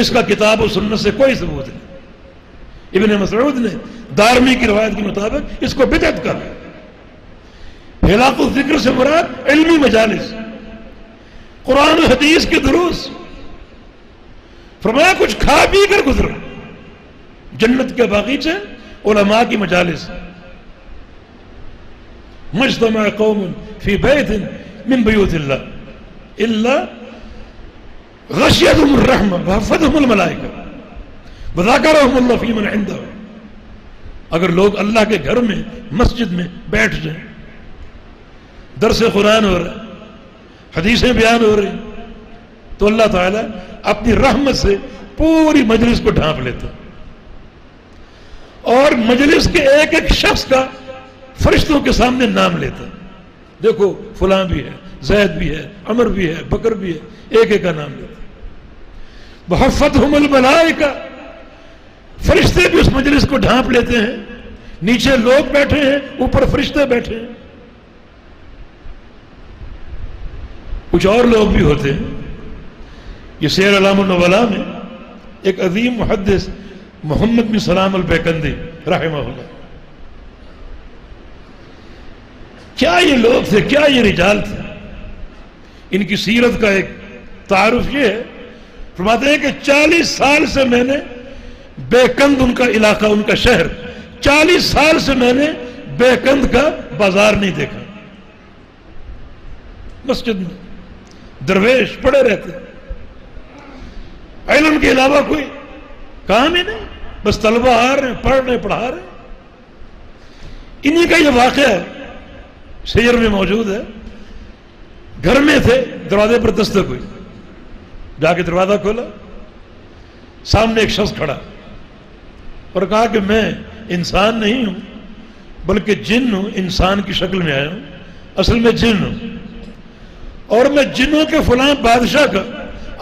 اس کا کتاب و سنت سے کوئی ثبوت نہیں۔ ابن مسعود نے دارمی کی روایت کے مطابق اس کو بدعت کہا۔ حلق الذکر سے مراد علمی مجالس، قرآن و حدیث کے دروس۔ فرمایا کچھ کھا پی کر گزرو، جنت کے باغیچے علماء کی مجالس۔ مجتمع قوم فی بیت من بیوت اللہ الا غشیتہم الرحمہ وحفتہم الملائکہ وذکرہم اللہ فی من عندہ۔ اگر لوگ اللہ کے گھر میں مسجد میں بیٹھ جائیں، درس قرآن ہو رہا ہے، حدیثیں بیان ہو رہی، تو اللہ تعالیٰ اپنی رحمت سے پوری مجلس کو ڈھانپ لیتا، اور مجلس کے ایک ایک شخص کا فرشتوں کے سامنے نام لیتا۔ دیکھو فلاں بھی ہے، زید بھی ہے، عمر بھی ہے، بکر بھی ہے، ایک ایک کا نام لیتا۔ وحفتہم الملائکہ، فرشتے بھی اس مجلس کو ڈھانپ لیتے ہیں۔ نیچے لوگ بیٹھے ہیں، اوپر فرشتے بیٹھے ہیں۔ کچھ اور لوگ بھی ہوتے ہیں۔ یہ سیر اعلام النبلاء میں ایک عظیم محدث محمد بن سلام البیکندی رحمہ اللہ، کیا یہ لوگ تھے، کیا یہ رجال تھے۔ ان کی سیرت کا ایک تعارف یہ ہے، فرماتے ہیں کہ 40 سال سے میں نے بیکند ان کا علاقہ، ان کا شہر، 40 سال سے میں نے بیکند کا بازار نہیں دیکھا۔ مسجد میں درویش پڑے رہتے، علم کے علاوہ کوئی کام ہی نہیں، بس طلبہ آ رہے ہیں، پڑھ رہے ہیں، پڑھا رہے ہیں۔ انہی کا یہ واقعہ ہے، سیر میں موجود ہے۔ گھر میں تھے، دروازے پر دستک ہوئی، جا کے دروازہ کھولا، سامنے ایک شخص کھڑا اور کہا کہ میں انسان نہیں ہوں بلکہ جن ہوں، انسان کی شکل میں آیا ہوں، اصل میں جن ہوں، اور میں جنوں کے فلاں بادشاہ کا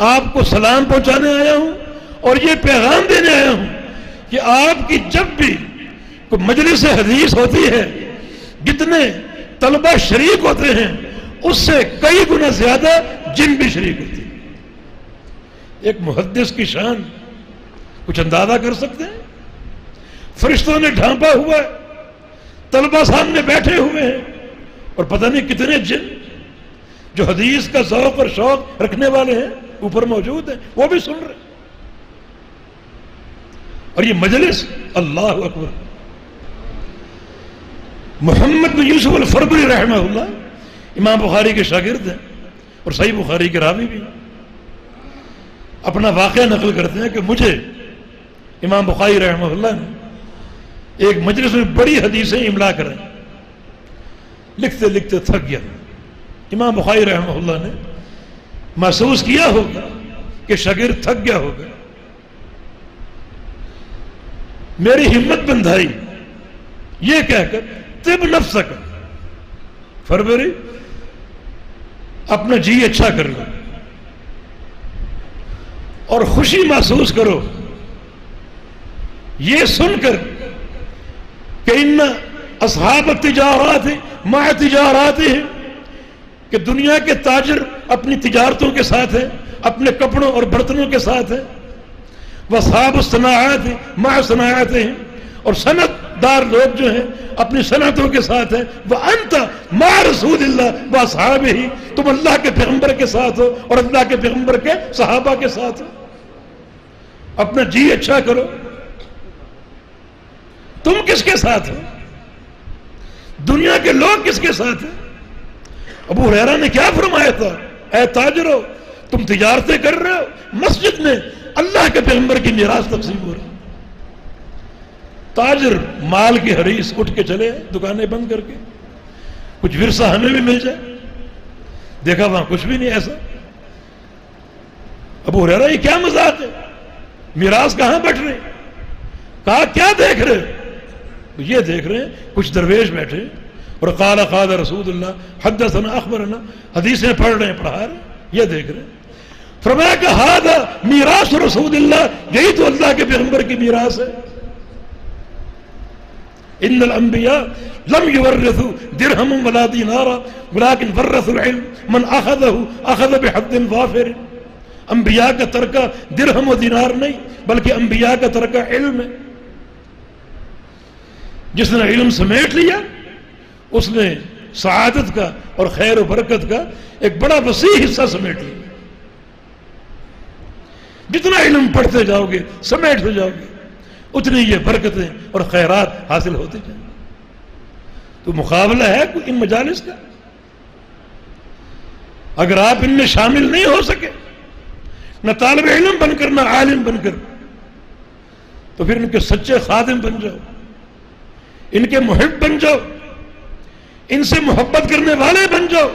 آپ کو سلام پہنچانے آیا ہوں اور یہ پیغام دینے آیا ہوں کہ آپ کی جب بھی کوئی مجلس حدیث ہوتی ہے، جتنے طلبہ شریک ہوتے ہیں اس سے کئی گنا زیادہ جن بھی شریک ہوتے ہیں۔ ایک محدث کی شان کچھ اندازہ کر سکتے ہیں؟ فرشتوں نے ڈھانپا ہوا ہے، طلبہ سامنے بیٹھے ہوئے ہیں، اور پتہ نہیں کتنے جن جو حدیث کا ذوق اور شوق رکھنے والے ہیں اوپر موجود ہیں، وہ بھی سن رہے ہیں۔ اور یہ مجلس، اللہ اکبر۔ محمد بن یوسف الفربری رحمہ اللہ امام بخاری کے شاگرد ہیں اور صحیح بخاری کے راوی بھی، اپنا واقعہ نقل کرتے ہیں کہ مجھے امام بخاری رحمہ اللہ نے ایک مجلس میں بڑی حدیثیں املا کریں، لکھتے لکھتے تھک گیا۔ امام بخاری رحمہ اللہ نے محسوس کیا ہوگا کہ شاگرد تھک گیا ہوگا، میری ہمت بندھائی یہ کہہ کر طب نفسک، فربری اپنا جی اچھا کر لو اور خوشی محسوس کرو یہ سن کر کہ ان اصحاب التجارات مع تجاراتهم، کہ دنیا کے تاجر اپنی تجارتوں کے ساتھ ہیں، اپنے کپڑوں اور برتنوں کے ساتھ ہیں، واصحاب الصناعات مع صناعاتهم، اور صنعت دار لوگ جو ہیں اپنی صنعتوں کے ساتھ ہیں، وَأَنْتَ مَعَ رسول اللہ وَأَصْحَابِهِ، تم اللہ کے پیغمبر کے ساتھ ہو اور اللہ کے پیغمبر کے صحابہ کے ساتھ ہو، اپنا جی اچھا کرو۔ تم کس کے ساتھ ہو؟ دنیا کے لوگ کس کے ساتھ ہیں؟ ابو ہریرہ نے کیا فرمایا تھا؟ اے تاجرو، تم تجارتیں کر رہے ہو، مسجد میں اللہ کے پیغمبر کی میراث تقسیم ہو رہی۔ تاجر مال کی حریص اٹھ کے چلے، دکانیں بند کر کے، کچھ ورثہ ہمیں بھی مل جائے۔ دیکھا وہاں کچھ بھی نہیں ایسا. ابو ہریرہ یہ کیا مذاق ہے؟ میراث کہاں بٹ رہے؟ کہا کیا دیکھ رہے؟ یہ دیکھ رہے ہیں کچھ درویش بیٹھے اور قال قال رسول اللہ حدثنا اخبرنا، حدیثیں پڑھ رہے ہیں، پڑھا رہے ہیں، یہ دیکھ رہے ہیں. فرمایا کہ ھذا میراث رسول اللہ، یہی تو اللہ کے پیغمبر کی میراث ہے. ان الانبیاء لم یورثوا درہما ولا دینارا ولکن ورثوا العلم من اخذہ اخذ بحظ وافر. انبیاء کا ترکہ درہم و دینار نہیں بلکہ انبیاء کا ترکہ علم ہے. جس نے علم سمیٹ لیا اس نے سعادت کا اور خیر و برکت کا ایک بڑا وسیع حصہ سمیٹ لیا. جتنا علم پڑھتے جاؤ گے سمیٹتے جاؤ گے اتنی یہ برکتیں اور خیرات حاصل ہوتے جائیں گے. تو مقابلہ ہے کوئی ان مجالس کا؟ اگر آپ ان میں شامل نہیں ہو سکے، نہ طالب علم بن کر نہ عالم بن کر، تو پھر ان کے سچے خادم بن جاؤ، ان کے محب بن جاؤ، ان سے محبت کرنے والے بن جاؤ.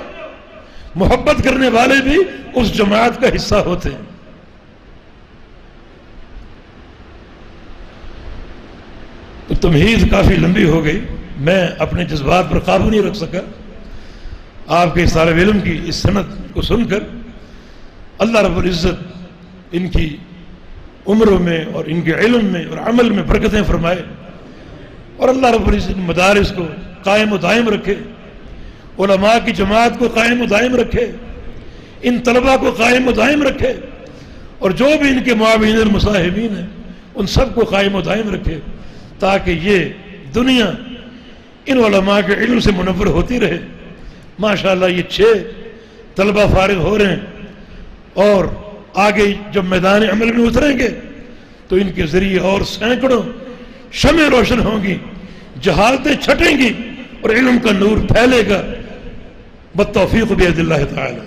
محبت کرنے والے بھی اس جماعت کا حصہ ہوتے ہیں. تو تمہید کافی لمبی ہو گئی، میں اپنے جذبات پر قابو نہیں رکھ سکا. آپ کے طالب علم کی اس سند کو سن کر اللہ رب العزت ان کی عمروں میں اور ان کے علم میں اور عمل میں برکتیں فرمائے، اور اللہ رب العزت مدارس کو قائم و دائم رکھے، علماء کی جماعت کو قائم و دائم رکھے، ان طلباء کو قائم و دائم رکھے، اور جو بھی ان کے معاونین المصاحبین ہیں ان سب کو قائم و دائم رکھے، تاکہ یہ دنیا ان علماء کے علم سے منور ہوتی رہے. ماشاءاللہ یہ 6 طلباء فارغ ہو رہے ہیں، اور آگے جب میدان عمل میں اتریں گے تو ان کے ذریعے اور سینکڑوں شمع روشن ہوں گی، جہالتیں چھٹیں گی اور علم کا نور پھیلے گا بالتوفیق بید اللہ تعالی.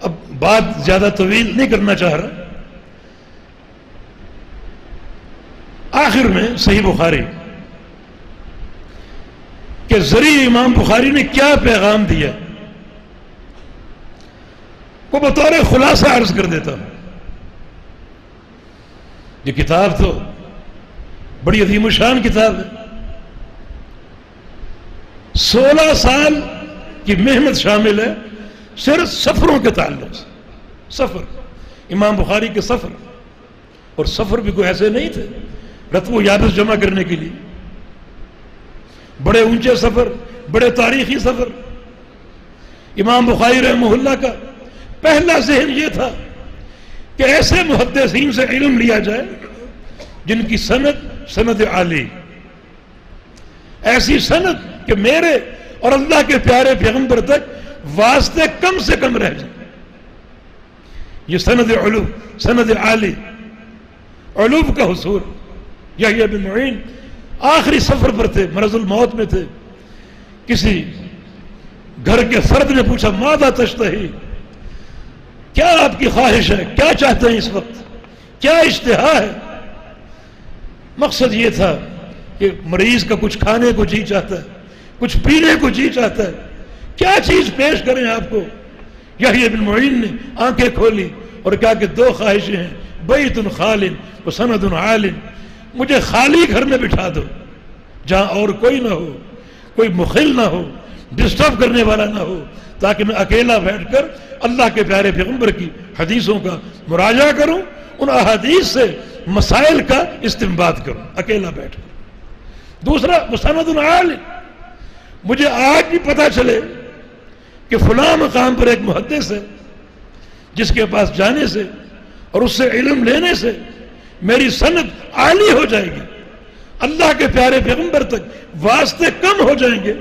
اب بات زیادہ طویل نہیں کرنا چاہ رہا. آخر میں صحیح بخاری کے ذریعے امام بخاری نے کیا پیغام دیا وہ بطور خلاصہ عرض کر دیتا ہوں. یہ کتاب تو بڑی عظیم الشان کتاب ہے. 16 سال کی محنت شامل ہے صرف سفروں کے تعلق سے. سفر، امام بخاری کے سفر، اور سفر بھی کوئی ایسے نہیں تھے رتب و یابس جمع کرنے کے لیے. بڑے اونچے سفر، بڑے تاریخی سفر. امام بخاری رحمہ اللہ کا پہلا ذہن یہ تھا کہ ایسے محدثین سے علم لیا جائے جن کی سند عالی، ایسی سند کہ میرے اور اللہ کے پیارے پیغمبر تک واسطے کم سے کم رہ جائیں. یہ سند علو، سند عالی، علو کا حصول. یحییٰ بن معین آخری سفر پر تھے، مرض الموت میں تھے. کسی گھر کے فرد نے پوچھا ماذا تشتہی، کیا آپ کی خواہش ہے، کیا چاہتے ہیں اس وقت، کیا اشتہا ہے؟ مقصد یہ تھا کہ مریض کا کچھ کھانے کو جی چاہتا ہے، کچھ پینے کو جی چاہتا ہے، کیا چیز پیش کریں آپ کو. یحییٰ بن معین نے آنکھیں کھولی اور کہا کہ 2 خواہشیں ہیں، بیت خال و سند عال. مجھے خالی گھر میں بٹھا دو جہاں اور کوئی نہ ہو، کوئی مخل نہ ہو، ڈسٹرب کرنے والا نہ ہو، تاکہ میں اکیلا بیٹھ کر اللہ کے پیارے پیغمبر کی حدیثوں کا مراجعہ کروں، ان احادیث سے مسائل کا استنباط کروں اکیلا بیٹھ کر. دوسرا مسند عال، مجھے آج بھی پتہ چلے کہ فلاں مقام پر ایک محدث ہے جس کے پاس جانے سے اور اس سے علم لینے سے میری سند عالی ہو جائے گی، اللہ کے پیارے پیغمبر تک واسطے کم ہو جائیں گے،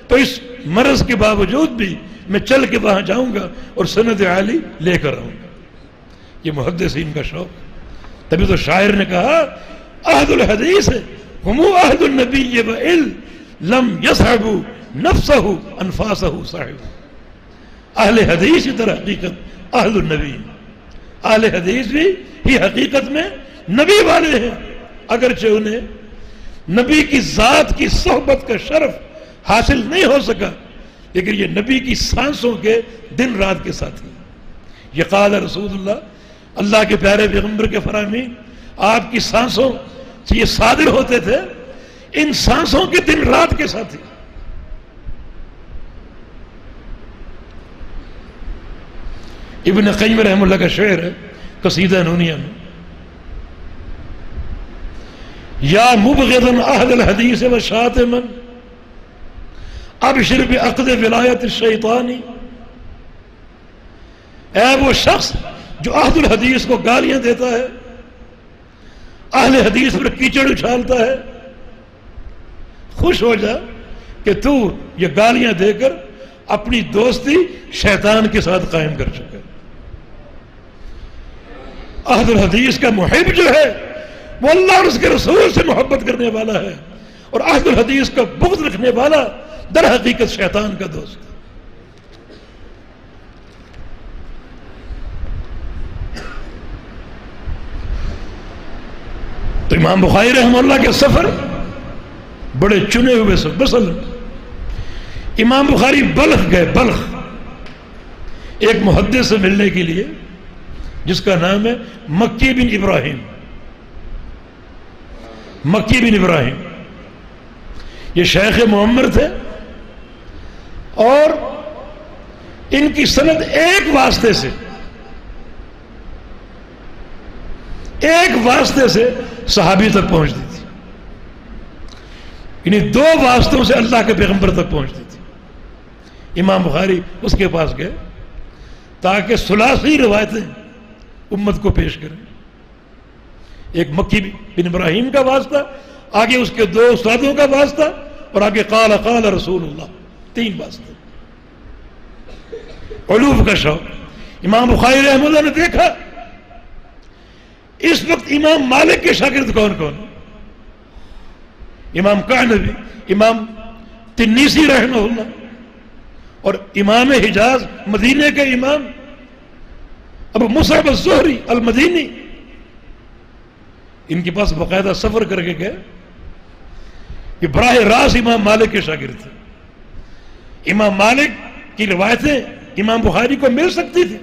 تو اس مرض کے باوجود بھی میں چل کے وہاں جاؤں گا اور سند عالی لے کر آؤں گا. یہ محدثین کا شوق. تبھی تو شاعر نے کہا عہد الحدیث ہم عہد النبی وإل لم يصحبوا نفسه انفاسه صاحب. اہل حدیث کی طرح حقیقت عہد النبی، اہل حدیث بھی ہی حقیقت میں نبی والے ہیں، اگرچہ انہیں نبی کی ذات کی صحبت کا شرف حاصل نہیں ہو سکا، لیکن یہ نبی کی سانسوں کے دن رات کے ساتھی. یہ قال رسول اللہ کے پیارے پیغمبر کے فرامین آپ کی سانسوں سے یہ صادر ہوتے تھے، ان سانسوں کے دن رات کے ساتھی. ابن قیم رحمہ اللہ کا شعر ہے قصیدہ نونیہ میں، یا مبغضا اہل الحدیث و شاتما ابشر بعقد ولایت الشیطانی. اے وہ شخص جو اہل الحدیث کو گالیاں دیتا ہے، اہل حدیث پر کیچڑ اچھالتا ہے، خوش ہو جا کہ تو یہ گالیاں دے کر اپنی دوستی شیطان کے ساتھ قائم کر چکا. اہل الحدیث کا محب جو ہے وہ اللہ اور اس کے رسول سے محبت کرنے والا ہے، اور اہل الحدیث کا بغض رکھنے والا در حقیقت شیطان کا دوست ہے. تو امام بخاری رحمہ اللہ کے سفر بڑے چنے ہوئے سفر. مثلا امام بخاری بلخ گئے، بلخ ایک محدث سے ملنے کے لیے جس کا نام ہے مکی بن ابراہیم. مکی بن ابراہیم یہ شیخ معمر تھے، اور ان کی سند ایک واسطے سے صحابی تک پہنچتی تھی، یعنی دو واسطوں سے اللہ کے پیغمبر تک پہنچتی تھی. امام بخاری اس کے پاس گئے تاکہ ثلاثی روایتیں امت کو پیش کریں. ایک مکی بن ابراہیم کا واسطہ، آگے اس کے دو استادوں کا واسطہ، اور آگے قال رسول اللہ، 3 واسطے. علوم کا شوق. امام بخاری رحمہ اللہ نے دیکھا اس وقت امام مالک کے شاگرد کون کون؟ امام قعنبی، امام تنیسی رحمہ اللہ، اور امام حجاز مدینے کے امام ابو مصعب الزہری المدینی. ان کے پاس باقاعدہ سفر کر کے گئے. یہ براہ راست امام مالک کے شاگرد تھے. امام مالک کی روایتیں امام بخاری کو مل سکتی تھی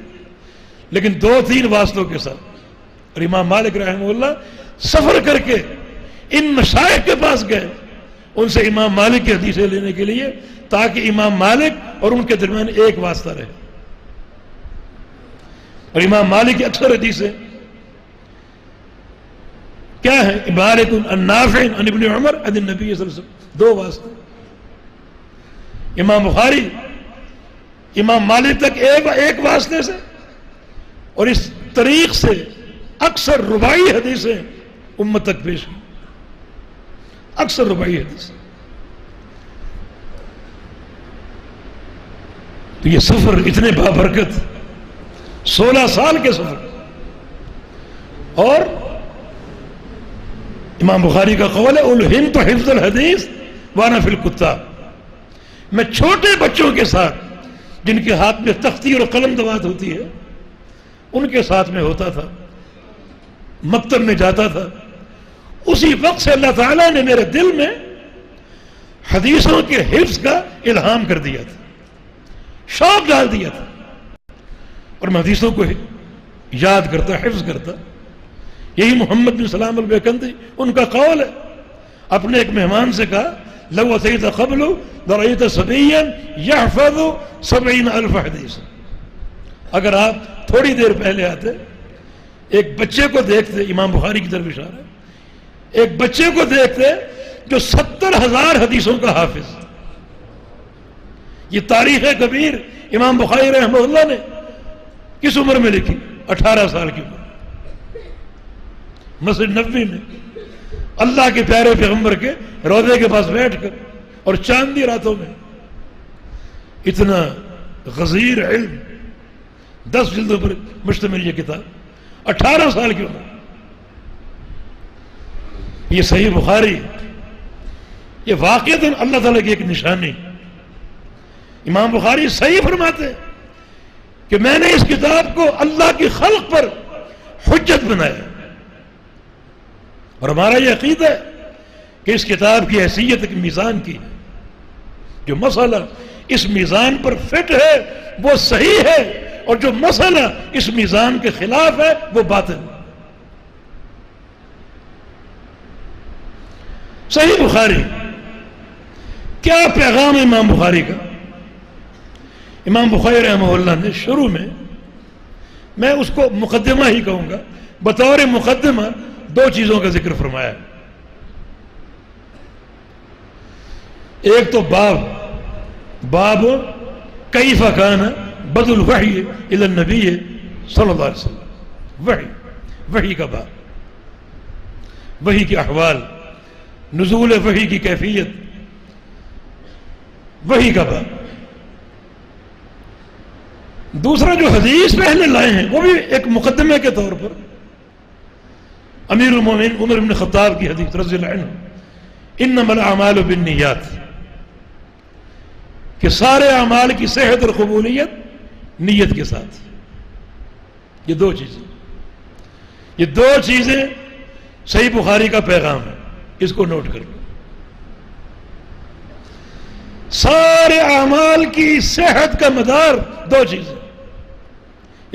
لیکن 2-3 واسطوں کے ساتھ. اور امام مالک رحمہ اللہ سفر کر کے ان مشائخ کے پاس گئے ان سے امام مالک کی حدیثیں لینے کے لیے، تاکہ امام مالک اور ان کے درمیان ایک واسطہ رہے. اور امام مالک کی اکثر حدیثیں کیا ہے؟ مالک النافع عن ابن عمر عن النبی صلی اللہ علیہ وسلم، 2 واسطے. امام بخاری امام مالک تک ایک واسطے سے، اور اس طریق سے اکثر رباعی حدیثیں امت تک پیش کی، اکثر رباعی حدیث. تو یہ سفر اتنے بابرکت، 16 سال کے سفر. اور امام بخاری کا قول ہے الہمت حفظ الحدیث وانا فی الکتاب. میں چھوٹے بچوں کے ساتھ جن کے ہاتھ میں تختی اور قلم دوات ہوتی ہے ان کے ساتھ میں ہوتا تھا، مکتب میں جاتا تھا. اسی وقت سے اللہ تعالیٰ نے میرے دل میں حدیثوں کے حفظ کا الہام کر دیا تھا، شوق ڈال دیا تھا، اور میں حدیثوں کو یاد کرتا، حفظ کرتا. یہی محمد بن سلام البیکندی ان کا قول ہے. اپنے ایک مہمان سے کہا لو اتیت قبل لرأیت صبیا یحفظ 70,000 حدیث. اگر آپ تھوڑی دیر پہلے آتے ایک بچے کو دیکھتے، امام بخاری کی طرف اشارہ ہے، ایک بچے کو دیکھتے جو 70,000 حدیثوں کا حافظ. یہ تاریخ کبیر امام بخاری رحمہ اللہ نے کس عمر میں لکھی؟ 18 سال کی عمر، مسجد نبوی میں اللہ کے پیارے پیغمبر کے روضے کے پاس بیٹھ کر، اور چاندی راتوں میں. اتنا غزیر علم، 10 جلدوں پر مشتمل یہ کتاب، 18 سال کی عمر. یہ صحیح بخاری، یہ واقعتاً اللہ تعالیٰ کی ایک نشانی. امام بخاری صحیح فرماتے کہ میں نے اس کتاب کو اللہ کی خلق پر حجت بنایا، اور ہمارا یہ عقیدہ ہے کہ اس کتاب کی حیثیت ایک میزان کی ہے. جو مسئلہ اس میزان پر فٹ ہے وہ صحیح ہے، اور جو مسئلہ اس میزان کے خلاف ہے وہ باطل ہے۔ صحیح بخاری، کیا پیغام امام بخاری کا؟ امام بخاری رحمہ اللہ نے شروع میں اس کو مقدمہ ہی کہوں گا، بطور مقدمہ دو چیزوں کا ذکر فرمایا۔ ایک تو باب کیف کان بدء الوحی الی النبی صلی اللہ علیہ وسلم، وحی کا باب، وحی کے احوال، نزول وحی کی کیفیت، وحی کا باب۔ دوسرا جو حدیث پہلے لائے ہیں وہ بھی ایک مقدمے کے طور پر، امیر المومنین عمر بن خطاب کی حدیث رضی اللہ عنہ، انما الاعمال بالنیات، کہ سارے اعمال کی صحت اور قبولیت نیت کے ساتھ۔ یہ دو چیزیں صحیح بخاری کا پیغام ہے، اس کو نوٹ کر لو۔ سارے اعمال کی صحت کا مدار دو چیزیں،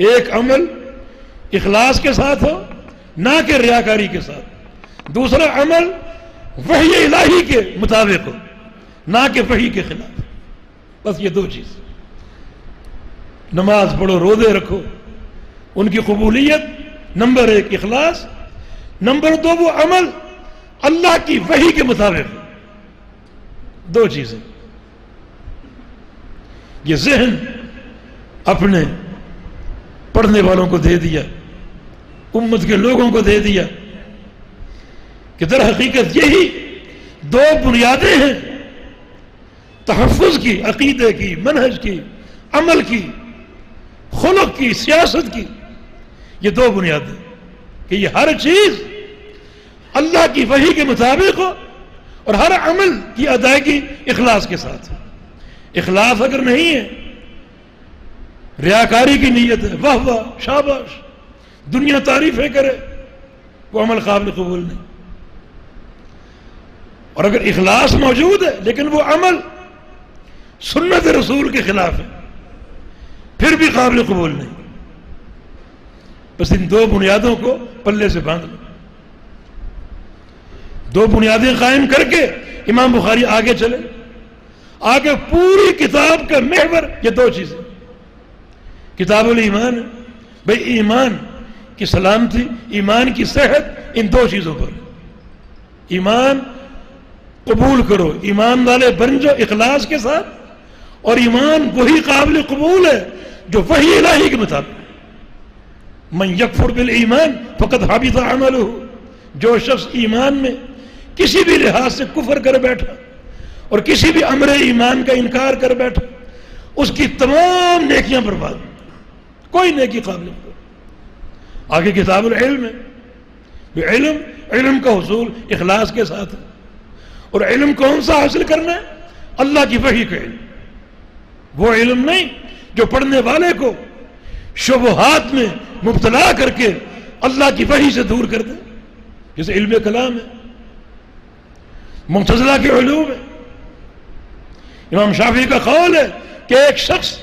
ایک عمل اخلاص کے ساتھ ہو نہ کہ ریاکاری کے ساتھ، دوسرا عمل وحی الہی کے مطابق ہو نہ کہ وحی کے خلاف۔ بس یہ دو چیز، نماز پڑھو، روزے رکھو، ان کی قبولیت نمبر ایک اخلاص، نمبر دو وہ عمل اللہ کی وحی کے مطابق، دو چیزیں۔ یہ ذہن اپنے پڑھنے والوں کو دے دیا، امت کے لوگوں کو دے دیا کہ در حقیقت یہی دو بنیادیں ہیں تحفظ کی، عقیدے کی، منہج کی، عمل کی، خلق کی، سیاست کی۔ یہ دو بنیادیں کہ یہ ہر چیز اللہ کی وحی کے مطابق ہو اور ہر عمل کی ادائیگی اخلاص کے ساتھ ہو۔ اخلاص اگر نہیں ہے، ریاکاری کی نیت ہے، واہ واہ شاباش، دنیا تعریفیں کرے، وہ عمل قابل قبول نہیں۔ اور اگر اخلاص موجود ہے لیکن وہ عمل سنت رسول کے خلاف ہے، پھر بھی قابل قبول نہیں۔ بس ان دو بنیادوں کو پلے سے باندھ لو، دو بنیادیں قائم کر کے امام بخاری آگے چلے۔ آگے پوری کتاب کا محور یہ دو چیزیں، کتاب الایمان، بھئی ایمان کی سلامتی، ایمان کی صحت ان دو چیزوں پر۔ ایمان قبول کرو، ایمان والے بن جاؤ اخلاص کے ساتھ، اور ایمان وہی قابل قبول ہے جو وحی الہی کے مطابق۔ من یکفر بالایمان فقد حبط عملہ، جو شخص ایمان میں کسی بھی لحاظ سے کفر کر بیٹھا اور کسی بھی امر ایمان کا انکار کر بیٹھا، اس کی تمام نیکیاں برباد، کوئی نیکی قابل نہیں۔ آگے کتاب العلم ہے، علم کا حصول اخلاص کے ساتھ ہے، اور علم کون سا حاصل کرنا ہے؟ اللہ کی وحی کا علم، وہ علم نہیں جو پڑھنے والے کو شبہات میں مبتلا کر کے اللہ کی وحی سے دور کر دے، جیسے علم کلام ہے، معتزلہ کے علوم ہے۔ امام شافعی کا قول ہے کہ ایک شخص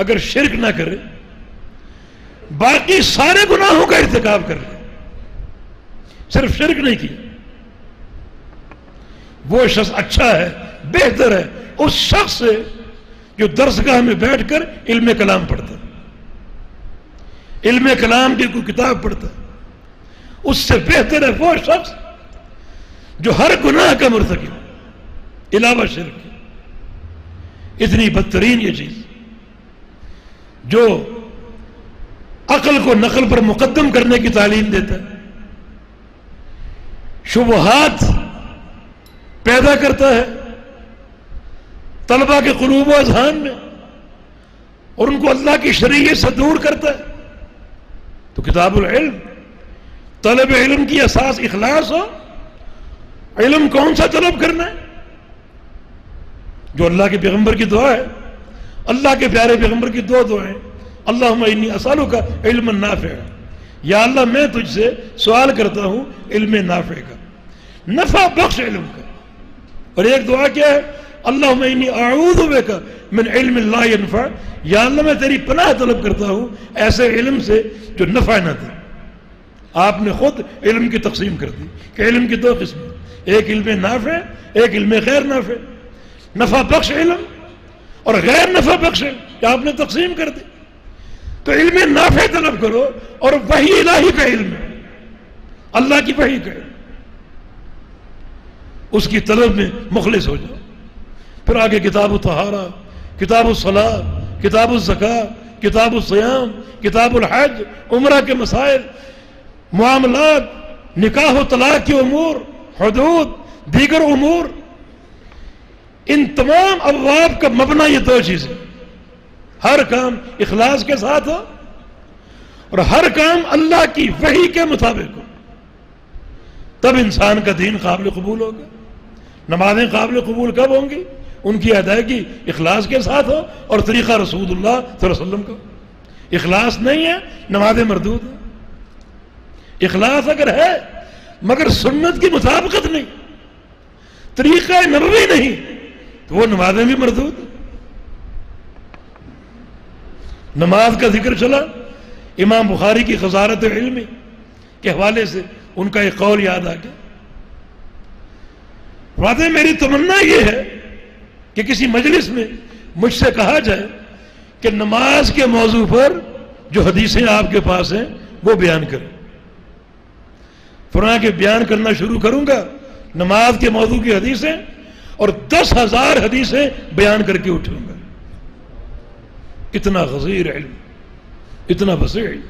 اگر شرک نہ کرے، باقی سارے گناہوں کا ارتکاب کر لے، صرف شرک نہیں کی، وہ شخص اچھا ہے، بہتر ہے اس شخص سے جو درسگاہ میں بیٹھ کر علم کلام پڑھتا، علم کلام کی کوئی کتاب پڑھتا، اس سے بہتر ہے وہ شخص جو ہر گناہ کا مرتکب علاوہ شرک کی۔ اتنی بدترین یہ چیز جو عقل کو نقل پر مقدم کرنے کی تعلیم دیتا ہے، شبہات پیدا کرتا ہے طلبہ کے قلوب و اذہان میں، اور ان کو اللہ کی شریعت سے دور کرتا ہے۔ تو کتاب العلم، طلب علم کی اساس اخلاص ہو۔ علم کون سا طلب کرنا ہے؟ جو اللہ کے پیغمبر کی دعا ہے، اللہ کے پیارے پیغمبر کی دو دعائیں، اللہم انی اسألک علما نافعا، یا اللہ میں تجھ سے سوال کرتا ہوں علم نافع کا، نفع بخش علم کا۔ اور ایک دعا کیا ہے؟ اللہم انی اعوذ بک من علم لا ینفع، یا اللہ میں تیری پناہ طلب کرتا ہوں ایسے علم سے جو نفع نہ دے۔ آپ نے خود علم کی تقسیم کر دی کہ علم کی دو قسمیں، ایک علم نافع، ایک علم غیر نافع، نفع بخش علم اور غیر نفع بخش علم، کہ آپ نے تقسیم کر دی۔ تو علم نافع طلب کرو اور وحی الہی کا علم ہے، اللہ کی وحی کا علم، اس کی طلب میں مخلص ہو جاؤ۔ پھر آگے کتاب الطہارہ، کتاب الصلاۃ، کتاب الزکاۃ، کتاب الصیام، کتاب الحج، عمرہ کے مسائل، معاملات، نکاح و طلاق کے امور، حدود، دیگر امور، ان تمام ابواب کا مبنی یہ دو چیزیں، ہر کام اخلاص کے ساتھ ہو اور ہر کام اللہ کی وحی کے مطابق ہو، تب انسان کا دین قابل قبول ہوگا۔ نمازیں قابل قبول کب ہوں گی؟ ان کی ادائیگی اخلاص کے ساتھ ہو اور طریقہ رسول اللہ صلی اللہ علیہ وسلم کا۔ اخلاص نہیں ہے نمازیں مردود ہیں، اخلاص اگر ہے مگر سنت کی مطابقت نہیں، طریقہ نبوی نہیں، تو وہ نمازیں بھی مردود ہیں۔ نماز کا ذکر چلا، امام بخاری کی خزارت علمی کے حوالے سے ان کا ایک قول یاد آ گیا۔ واضح میری تمنا یہ ہے کہ کسی مجلس میں مجھ سے کہا جائے کہ نماز کے موضوع پر جو حدیثیں آپ کے پاس ہیں وہ بیان کریں۔ فرمایا کہ بیان کرنا شروع کروں گا نماز کے موضوع کی حدیثیں اور 10,000 حدیثیں بیان کر کے اٹھوں گا۔ اتنا غزیر علم، اتنا وسیع علم۔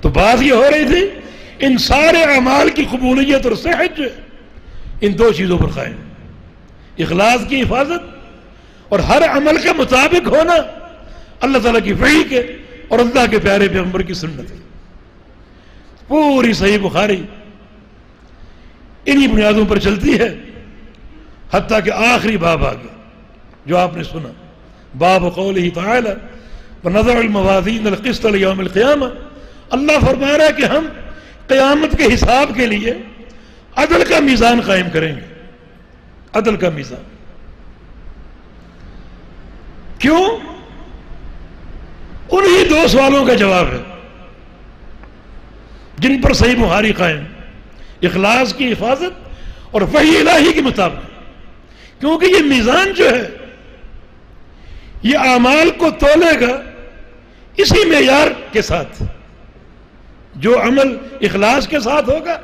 تو بات یہ ہو رہی تھی ان سارے اعمال کی قبولیت اور صحت جو ہے ان دو چیزوں پر قائم، اخلاص کی حفاظت اور ہر عمل کے مطابق ہونا اللہ تعالیٰ کی وحی کے اور اللہ کے پیارے پیغمبر کی سنت ہے۔ پوری صحیح بخاری انہی بنیادوں پر چلتی ہے، حتیٰ کہ آخری باب آ گیا جو آپ نے سنا، باب قولہ تعالی وَنَضَعُ الْمَوَازِينَ الْقِسْطَ لِيَوْمِ الْقِيَامَةِ۔ اللہ فرما رہا ہے کہ ہم قیامت کے حساب کے لیے عدل کا میزان قائم کریں گے، عدل کا میزان۔ کیوں؟ انہی دو سوالوں کا جواب ہے جن پر صحیح بخاری قائم، اخلاص کی حفاظت اور وحی الہی کے مطابق۔ کیونکہ یہ میزان جو ہے یہ اعمال کو تولے گا اسی معیار کے ساتھ، جو عمل اخلاص کے ساتھ ہوگا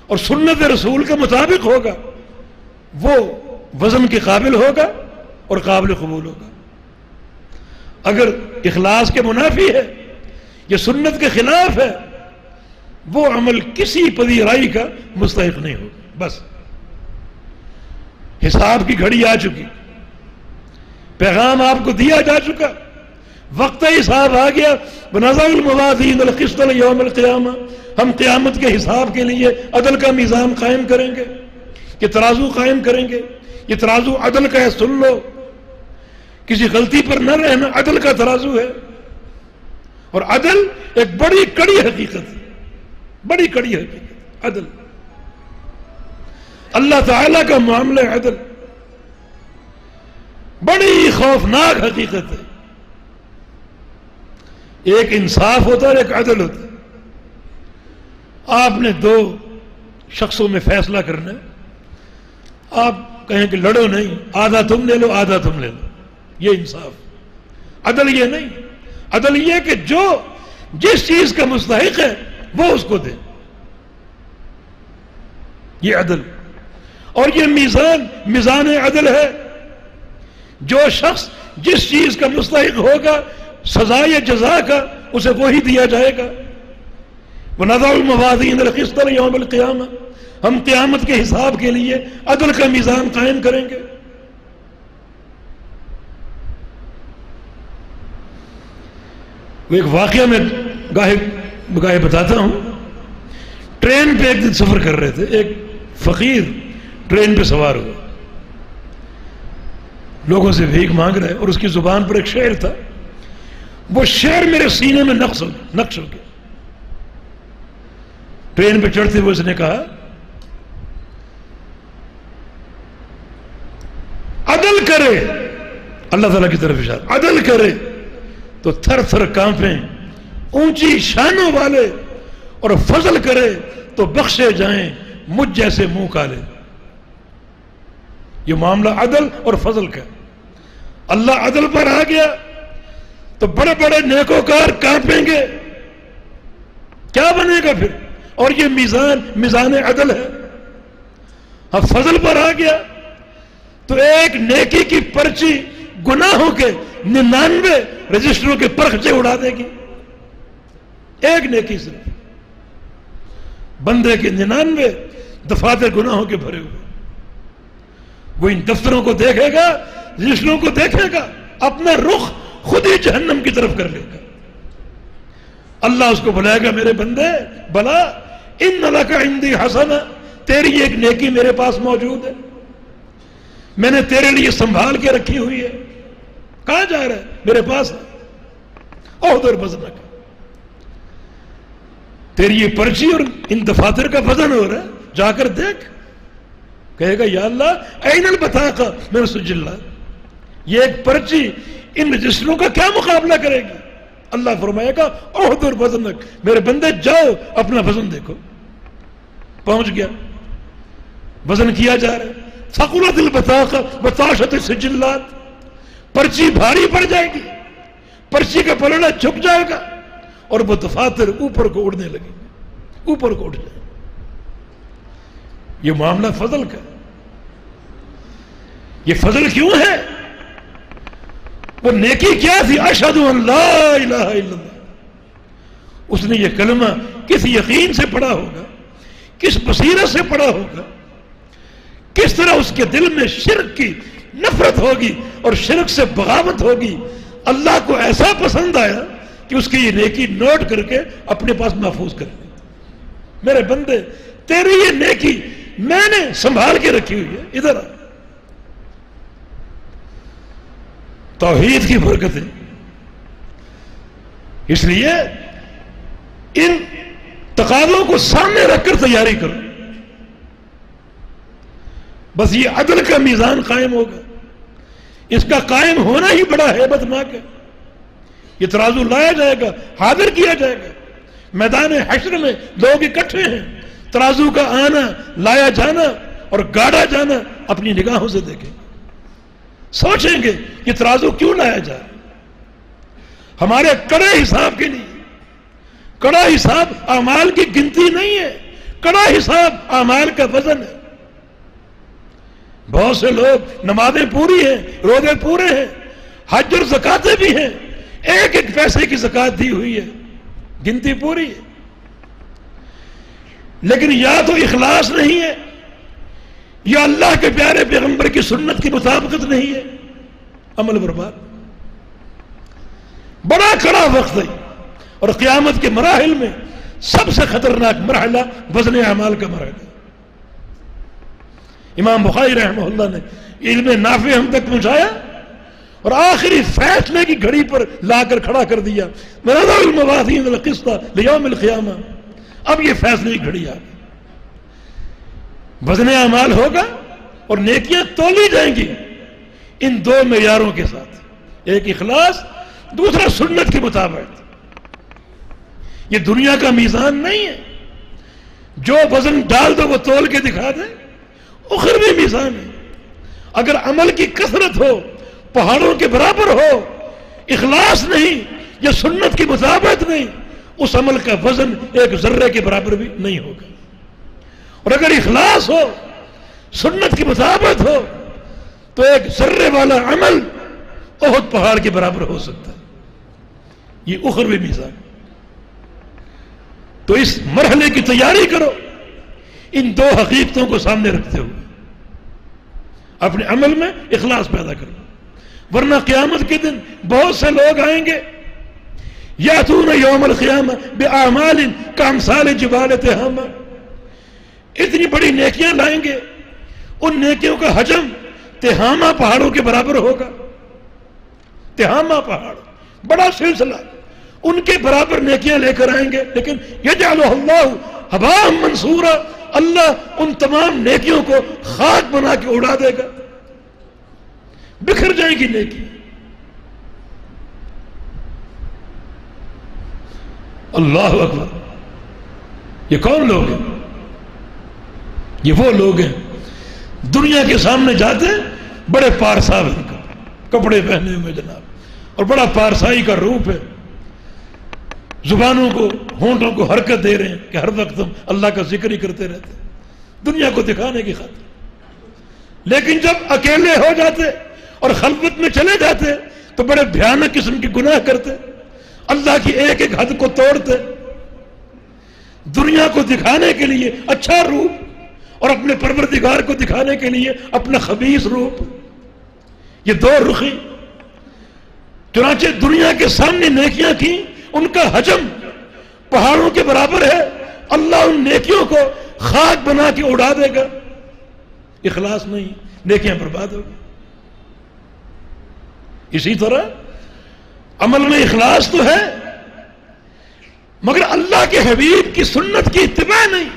اور سنت رسول کے مطابق ہوگا وہ وزن کے قابل ہوگا اور قابل قبول ہوگا۔ اگر اخلاص کے منافی ہے یا سنت کے خلاف ہے وہ عمل کسی پذیرائی کا مستحق نہیں ہوگا۔ بس حساب کی گھڑی آ چکی، پیغام آپ کو دیا جا چکا، وقت حساب آ گیا۔ وَنَضَعُ الْمَوَازِينَ الْقِسْطَ لِيَوْمِ الْقِيَامَةِ، ہم قیامت کے حساب کے لیے عدل کا میزان قائم کریں گے، یہ ترازو قائم کریں گے۔ یہ ترازو عدل کا ہے، سن لو، کسی غلطی پر نہ رہنا، عدل کا ترازو ہے۔ اور عدل ایک بڑی کڑی حقیقت ہے، بڑی کڑی حقیقت عدل، اللہ تعالیٰ کا معاملہ عدل بڑی خوفناک حقیقت ہے۔ ایک انصاف ہوتا ہے اور ایک عدل ہوتا ہے۔ آپ نے دو شخصوں میں فیصلہ کرنا ہے، آپ کہیں کہ لڑو نہیں، آدھا تم لے لو آدھا تم لے لو، یہ انصاف۔ عدل یہ نہیں، عدل یہ کہ جو جس چیز کا مستحق ہے وہ اس کو دے، یہ عدل۔ اور یہ میزان عدل ہے، جو شخص جس چیز کا مستحق ہوگا سزا یا جزا کا اسے وہی دیا جائے گا۔ وَنَضَعُ الْمَوَازِينَ الْقِسْطَ لِيَوْمِ الْقِيَامَةِ، ہم قیامت کے حساب کے لیے عدل کا میزان قائم کریں گے۔ وہ ایک واقعہ میں گاہے بتاتا ہوں۔ ٹرین پہ ایک دن سفر کر رہے تھے، ایک فقیر ٹرین پہ سوار ہوا، لوگوں سے بھیک مانگ رہے اور اس کی زبان پر ایک شعر تھا، وہ شعر میرے سینے میں نقش ہو گیا۔ ٹرین پہ چڑھتے ہوئے اس نے کہا کرے اللہ تعالیٰ کی طرف اشارہ، عدل کرے تو تھر تھر کانپیں اونچی شانوں والے، اور فضل کرے تو بخشے جائیں مجھ جیسے منہ کالے۔ یہ معاملہ عدل اور فضل کا، اللہ عدل پر آ گیا تو بڑے بڑے نیکوکار کانپیں گے، کیا بنے گا پھر؟ اور یہ میزان عدل ہے۔ اب فضل پر آ گیا تو ایک نیکی کی پرچی گناہوں کے 99 رجسٹروں کے پرخچے اڑا دے گی، ایک نیکی صرف، بندے کے 99 دفاتر گناہوں کے بھرے ہوئے، وہ ان دفتروں کو دیکھے گا، رجسٹروں کو دیکھے گا، اپنا رخ خود ہی جہنم کی طرف کر لے گا۔ اللہ اس کو بلائے گا، میرے بندے بلا ان لک عندی حسنہ، تیری ایک نیکی میرے پاس موجود ہے، میں نے تیرے لیے سنبھال کے رکھی ہوئی ہے۔ کہاں جا رہا ہے؟ میرے پاس ہے، احضر وزنک، تیری یہ پرچی اور ان دفاتر کا وزن ہو رہا ہے، جا کر دیکھ۔ کہے گا یا اللہ این البطاقہ من السجلات، یہ ایک پرچی ان رجسٹروں کا کیا مقابلہ کرے گی؟ اللہ فرمائے گا احضر وزنک، میرے بندے جاؤ اپنا وزن دیکھو۔ پہنچ گیا، وزن کیا جا رہا ہے، ثقلت البطاقہ وطاشت السجلات، پرچی بھاری پڑ جائے گی، پرچی کا پلڑا جھک جائے گا اور وہ دفاتر اوپر کو اڑنے لگیں گے، اوپر کو اٹھ جائیں۔ یہ معاملہ فضل کا، یہ فضل کیوں ہے؟ وہ نیکی کیا تھی؟ اشہد ان لا الہ الا اللہ، اس نے یہ کلمہ کس یقین سے پڑھا ہوگا، کس بصیرت سے پڑھا ہوگا، کس طرح اس کے دل میں شرک کی نفرت ہوگی اور شرک سے بغاوت ہوگی۔ اللہ کو ایسا پسند آیا کہ اس کی یہ نیکی نوٹ کر کے اپنے پاس محفوظ کر لی۔ میرے بندے تیری یہ نیکی میں نے سنبھال کے رکھی ہوئی ہے، ادھر آ۔ توحید کی برکت ہے، اس لیے ان تقاضوں کو سامنے رکھ کر تیاری کرو، بس یہ عدل کا میزان قائم ہوگا، اس کا قائم ہونا ہی بڑا ہیبت ناک ہے۔ یہ ترازو لایا جائے گا، حاضر کیا جائے گا، میدان حشر میں لوگ اکٹھے ہیں، ترازو کا آنا، لایا جانا اور گاڑا جانا اپنی نگاہوں سے دیکھیں، سوچیں گے یہ ترازو کیوں لایا جا رہا ہے؟ ہمارے کڑے حساب کے لیے۔ کڑا حساب اعمال کی گنتی نہیں ہے، کڑا حساب اعمال کا وزن ہے۔ بہت سے لوگ نمازیں پوری ہیں، روزے پورے ہیں، حج اور زکاتیں بھی ہیں، ایک ایک پیسے کی زکات دی ہوئی ہے، گنتی پوری ہے، لیکن یا تو اخلاص نہیں ہے، یا اللہ کے پیارے پیغمبر کی سنت کی مطابقت نہیں ہے، عمل برباد۔ بڑا کڑا وقت ہے، اور قیامت کے مراحل میں سب سے خطرناک مرحلہ وزن اعمال کا مرحلہ۔ امام بخاری رحمہ اللہ نے علم نافع ہم تک پہنچایا اور آخری فیصلے کی گھڑی پر لا کر کھڑا کر دیا، وَنَضَعُ الْمَوَازِينَ الْقِسْطَ لِيَوْمِ الْقِيَامَةِ، اب یہ فیصلے کی گھڑی آ گئی، وزن اعمال ہوگا اور نیکیاں تولی جائیں گی ان دو معیاروں کے ساتھ، ایک اخلاص، دوسرا سنت کی مطابقت۔ یہ دنیا کا میزان نہیں ہے، جو وزن ڈال دو وہ تول کے دکھا دے، اخروی میزان ہے۔ اگر عمل کی کثرت ہو، پہاڑوں کے برابر ہو، اخلاص نہیں یا سنت کی مطابقت نہیں، اس عمل کا وزن ایک ذرے کے برابر بھی نہیں ہوگا۔ اور اگر اخلاص ہو، سنت کی مطابقت ہو، تو ایک ذرے والا عمل احد پہاڑ کے برابر ہو سکتا ہے۔ یہ اخروی میزان۔ تو اس مرحلے کی تیاری کرو ان دو حقیقتوں کو سامنے رکھتے ہوئے، اپنے عمل میں اخلاص پیدا کرو، ورنہ قیامت کے دن بہت سے لوگ آئیں گے، یاتون یوم القیامہ باعمال کامثال جبال تہامہ، اتنی بڑی نیکیاں لائیں گے، ان نیکیوں کا حجم تہامہ پہاڑوں کے برابر ہوگا۔ تہامہ پہاڑ بڑا سلسلہ، ان کے برابر نیکیاں لے کر آئیں گے، لیکن یجعلہ اللہ ھباء منثورا، اللہ ان تمام نیکیوں کو خاک بنا کے اڑا دے گا۔ بکھر جائیں گی نیکی. اللہ اکبر. یہ کون لوگ ہیں؟ یہ وہ لوگ ہیں دنیا کے سامنے جاتے بڑے پارسا بن کر, کپڑے پہنے ہوئے جناب, اور بڑا پارسائی کا روپ ہے, زبانوں کو, ہونٹوں کو حرکت دے رہے ہیں کہ ہر وقت ہم اللہ کا ذکر ہی کرتے رہتے ہیں دنیا کو دکھانے کی خاطر. لیکن جب اکیلے ہو جاتے اور خلوت میں چلے جاتے تو بڑے بھیانک قسم کے گناہ کرتے, اللہ کی ایک ایک حد کو توڑتے, دنیا کو دکھانے کے لیے اچھا روپ اور اپنے پروردگار کو دکھانے کے لیے اپنا خبیث روپ. یہ دو رخی. چنانچہ دنیا کے سامنے نیکیاں کی, ان کا حجم پہاڑوں کے برابر ہے, اللہ ان نیکیوں کو خاک بنا کے اڑا دے گا. اخلاص نہیں, نیکیاں برباد ہوگی. اسی طرح عمل میں اخلاص تو ہے مگر اللہ کے حبیب کی سنت کی اتباع نہیں.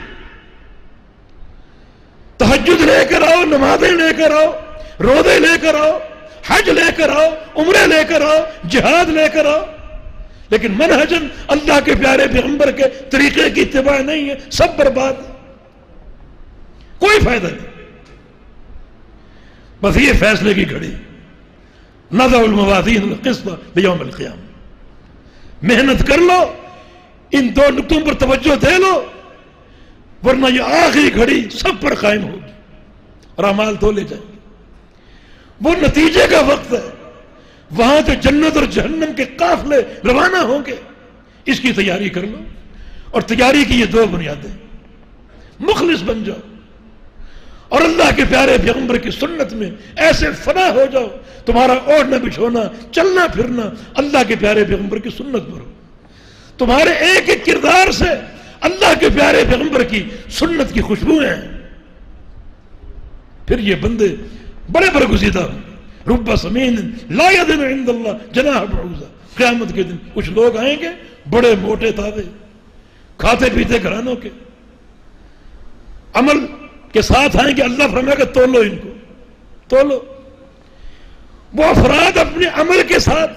تہجد لے کر آؤ, نمازیں لے کر آؤ, روزے لے کر آؤ, حج لے کر آؤ, عمرے لے کر آؤ, جہاد لے کر آؤ, لیکن منہجن اللہ کے پیارے پیغمبر کے طریقے کی اتباع نہیں ہے, سب برباد, کوئی فائدہ نہیں. بس یہ فیصلے کی گھڑی, نضع الموازین القسط لیوم القیامہ. محنت کر لو, ان دو نقطوں پر توجہ دے لو, ورنہ یہ آخری گھڑی سب پر قائم ہوگی اور اعمال دھو لے جائیں گے. وہ نتیجے کا وقت ہے, وہاں تو جنت اور جہنم کے قافلے روانہ ہوں گے. اس کی تیاری کر لو, اور تیاری کی یہ دو بنیادیں, مخلص بن جاؤ اور اللہ کے پیارے پیغمبر کی سنت میں ایسے فنا ہو جاؤ, تمہارا اوڑھنا بچھونا چلنا پھرنا اللہ کے پیارے پیغمبر کی سنت پر ہو. تمہارے ایک ایک کردار سے اللہ کے پیارے پیغمبر کی سنت کی خوشبوئیں ہیں. پھر یہ بندے بڑے برگزیدہ ہوں. رب سمین لا یدن عند اللہ جناح بعوضہ. قیامت کے دن کچھ لوگ آئیں گے بڑے موٹے تازے, کھاتے پیتے گھرانوں کے, عمل کے ساتھ آئیں گے. اللہ فرمائے گا تولو ان کو, تولو. وہ افراد اپنے عمل کے ساتھ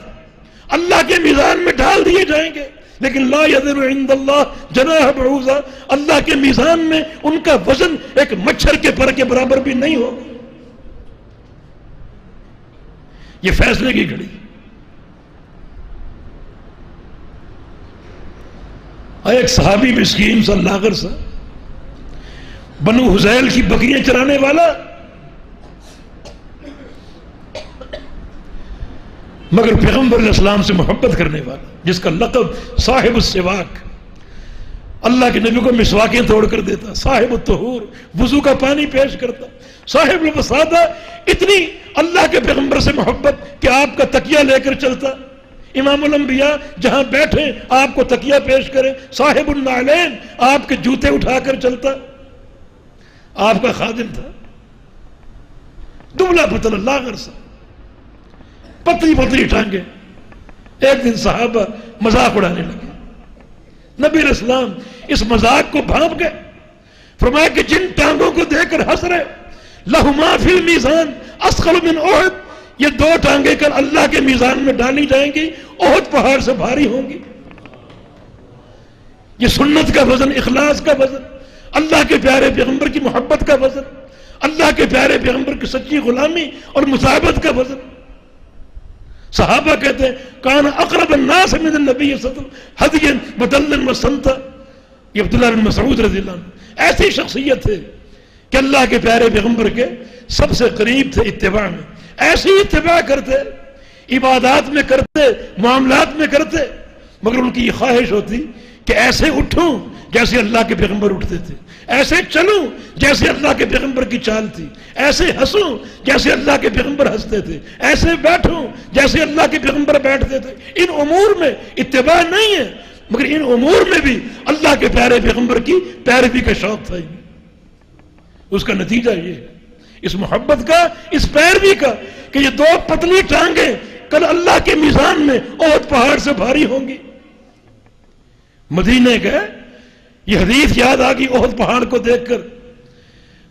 اللہ کے میزان میں ڈال دیے جائیں گے, لیکن لا یذر عند اللہ جناح بعوضہ, اللہ کے میزان میں ان کا وزن ایک مچھر کے پر کے برابر بھی نہیں ہوگا. یہ فیصلے کی گھڑی. ایک صحابی مسکین سا لاغر سا, بنو حذیل کی بکریاں چرانے والا, مگر پیغمبر علیہ السلام سے محبت کرنے والا, جس کا لقب صاحب السواک, اللہ کے نبی کو مسواکیں توڑ کر دیتا, صاحب الطہور, وضو کا پانی پیش کرتا, صاحب الوسادہ, اتنی اللہ کے پیغمبر سے محبت کہ آپ کا تکیہ لے کر چلتا, امام الانبیاء جہاں بیٹھے آپ کو تکیہ پیش کرے, صاحب النعلین, آپ کے جوتے اٹھا کر چلتا. آپ کا خادم تھا, دبلا پتلا لاغر سا, پتلی پتلی ٹانگیں. ایک دن صحابہ مذاق اڑانے لگے, نبی علیہ السلام اس مذاق کو بھانپ گئے, فرمایا کہ جن ٹانگوں کو دیکھ کر ہنس رہے, لہما فی المیزان اثقل من احد, یہ دو ٹانگیں کل اللہ کے میزان میں ڈالی جائیں گی, احد پہاڑ سے بھاری ہوں گی. یہ سنت کا وزن, اخلاص کا وزن, اللہ کے پیارے پیغمبر کی محبت کا وزن, اللہ کے پیارے پیغمبر کی سچی غلامی اور مصاحبت کا وزن. صحابہ کہتے ہیں کان اقرب الناس من النبی صلی اللہ علیہ وسلم ہدیا بدلا وسنتا. یہ عبداللہ بن مسعود رضی اللہ عنہ ایسی شخصیت تھے کہ اللہ کے پیارے پیغمبر کے سب سے قریب تھے اتباع میں, ایسی اتباع کرتے, عبادات میں کرتے, معاملات میں کرتے, مگر ان کی یہ خواہش ہوتی کہ ایسے اٹھوں جیسے اللہ کے پیغمبر اٹھتے تھے, ایسے چلوں جیسے اللہ کے پیغمبر کی چال تھی, ایسے ہنسوں جیسے اللہ کے پیغمبر ہنستے تھے, ایسے بیٹھوں جیسے اللہ کے پیغمبر بیٹھتے تھے. ان امور میں اتباع نہیں ہے, مگر ان امور میں بھی اللہ کے پیارے پیغمبر کی پیروی کا شوق تھا. اس کا نتیجہ یہ ہے, اس محبت کا, اس پیروی کا, کہ یہ دو پتلی ٹانگیں کل اللہ کے میزان میں احد پہاڑ سے بھاری ہوں گی. مدینے گئے, یہ حدیث یاد آ گئی احد پہاڑ کو دیکھ کر.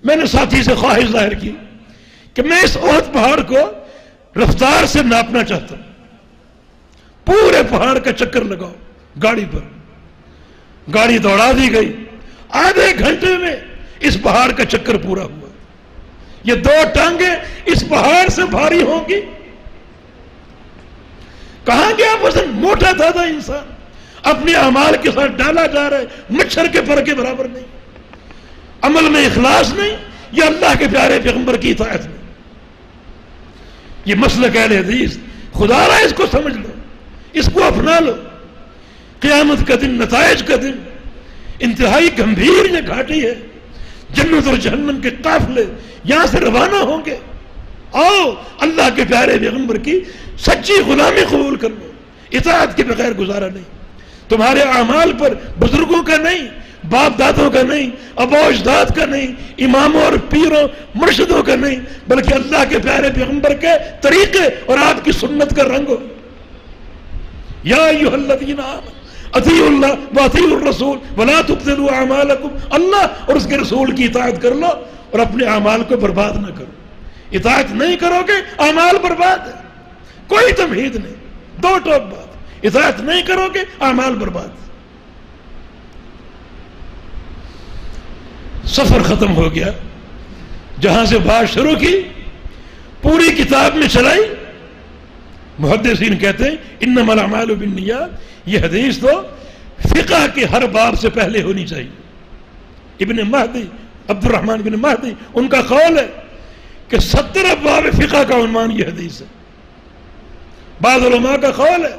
میں نے ساتھی سے خواہش ظاہر کی کہ میں اس احد پہاڑ کو رفتار سے ناپنا چاہتا ہوں. پورے پہاڑ کا چکر لگاؤ گاڑی پر. گاڑی دوڑا دی گئی. آدھے گھنٹے میں اس پہاڑ کا چکر پورا ہوا. یہ 2 ٹانگیں اس پہاڑ سے بھاری ہوں گی. کہاں گیا وزن؟ موٹا دادا انسان اپنے اعمال کے ساتھ ڈالا جا رہا ہے، مچھر کے پر کے برابر نہیں. عمل میں اخلاص نہیں، یہ اللہ کے پیارے پیغمبر کی اطاعت نہیں. یہ مسلک اہل حدیث، خدا را اس کو سمجھ لو، اس کو اپنا لو. قیامت کا دن، نتائج کا دن انتہائی گمبھیر یہ گھاٹی ہے. جنت اور جہنم کے قافلے یہاں سے روانہ ہوں گے. آؤ اللہ کے پیارے پیغمبر کی سچی غلامی قبول کر لو. اطاعت کے بغیر گزارا نہیں. تمہارے اعمال پر بزرگوں کا نہیں، باپ دادوں کا نہیں، ابا اجداد کا نہیں، اماموں اور پیروں مرشدوں کا نہیں، بلکہ اللہ کے پیارے پیغمبر کے طریقے اور آپ کی سنت کا رنگ ہو. یا ایھا الذین آمنوا اطیعوا اللہ واطیعوا الرسول ولا تبطلوا اعمالکم. اللہ اور اس کے رسول کی اطاعت کر لو اور اپنے اعمال کو برباد نہ کرو. اطاعت نہیں کرو گے اعمال برباد ہے. کوئی تمہید نہیں، 2 ٹوک بات. اطاعت نہیں کرو گے اعمال برباد. سفر ختم ہو گیا. جہاں سے بات شروع کی پوری کتاب میں چلائی. محدثین کہتے ہیں انما الاعمال بالنیات. یہ حدیث تو فقہ کے ہر باب سے پہلے ہونی چاہیے. ابن مہدی، عبد الرحمن بن مہدی، ان کا قول ہے کہ 70 ابواب فقہ کا عنوان یہ حدیث ہے. بعض علماء کا قول ہے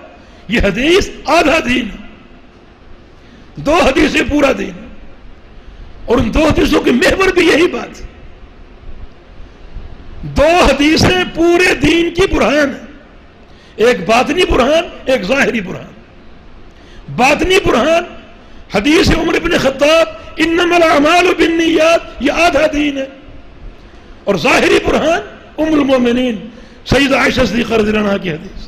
یہ حدیث آدھا دین ہے. 2 حدیثیں پورا دین ہے. اور ان 2 حدیثوں کے محور بھی یہی بات ہے. 2 حدیثیں پورے دین کی برہان ہے. ایک باطنی برہان، ایک ظاہری برہان. باطنی برہان حدیث عمر بن خطاب انما الاعمال بالنیات، یہ آدھا دین ہے. اور ظاہری برہان ام المومنین سیدہ عائشہ صدیقہ رضی اللہ عنہا کی حدیث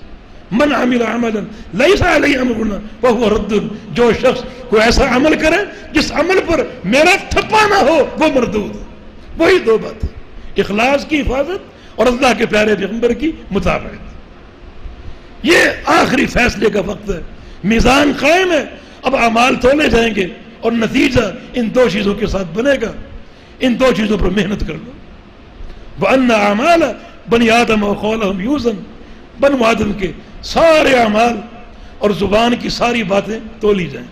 من عمل عملا لیس علیہ امرنا فہو رد. جو شخص کوئی ایسا عمل کرے جس عمل پر میرا تھپا نہ ہو وہ مردود. وہی 2 باتیں، اخلاص کی حفاظت اور اللہ کے پیارے پیغمبر کی مطابقت. یہ آخری فیصلے کا وقت ہے. میزان قائم ہے. اب اعمال تولے جائیں گے اور نتیجہ ان 2 چیزوں کے ساتھ بنے گا. ان 2 چیزوں پر محنت کر لو. وَأَنَّ أَعْمَالَ بنی آدم وَقَوْلَهُمْ يُوزَنْ. بنو آدم کے سارے اعمال اور زبان کی ساری باتیں تولی جائیں.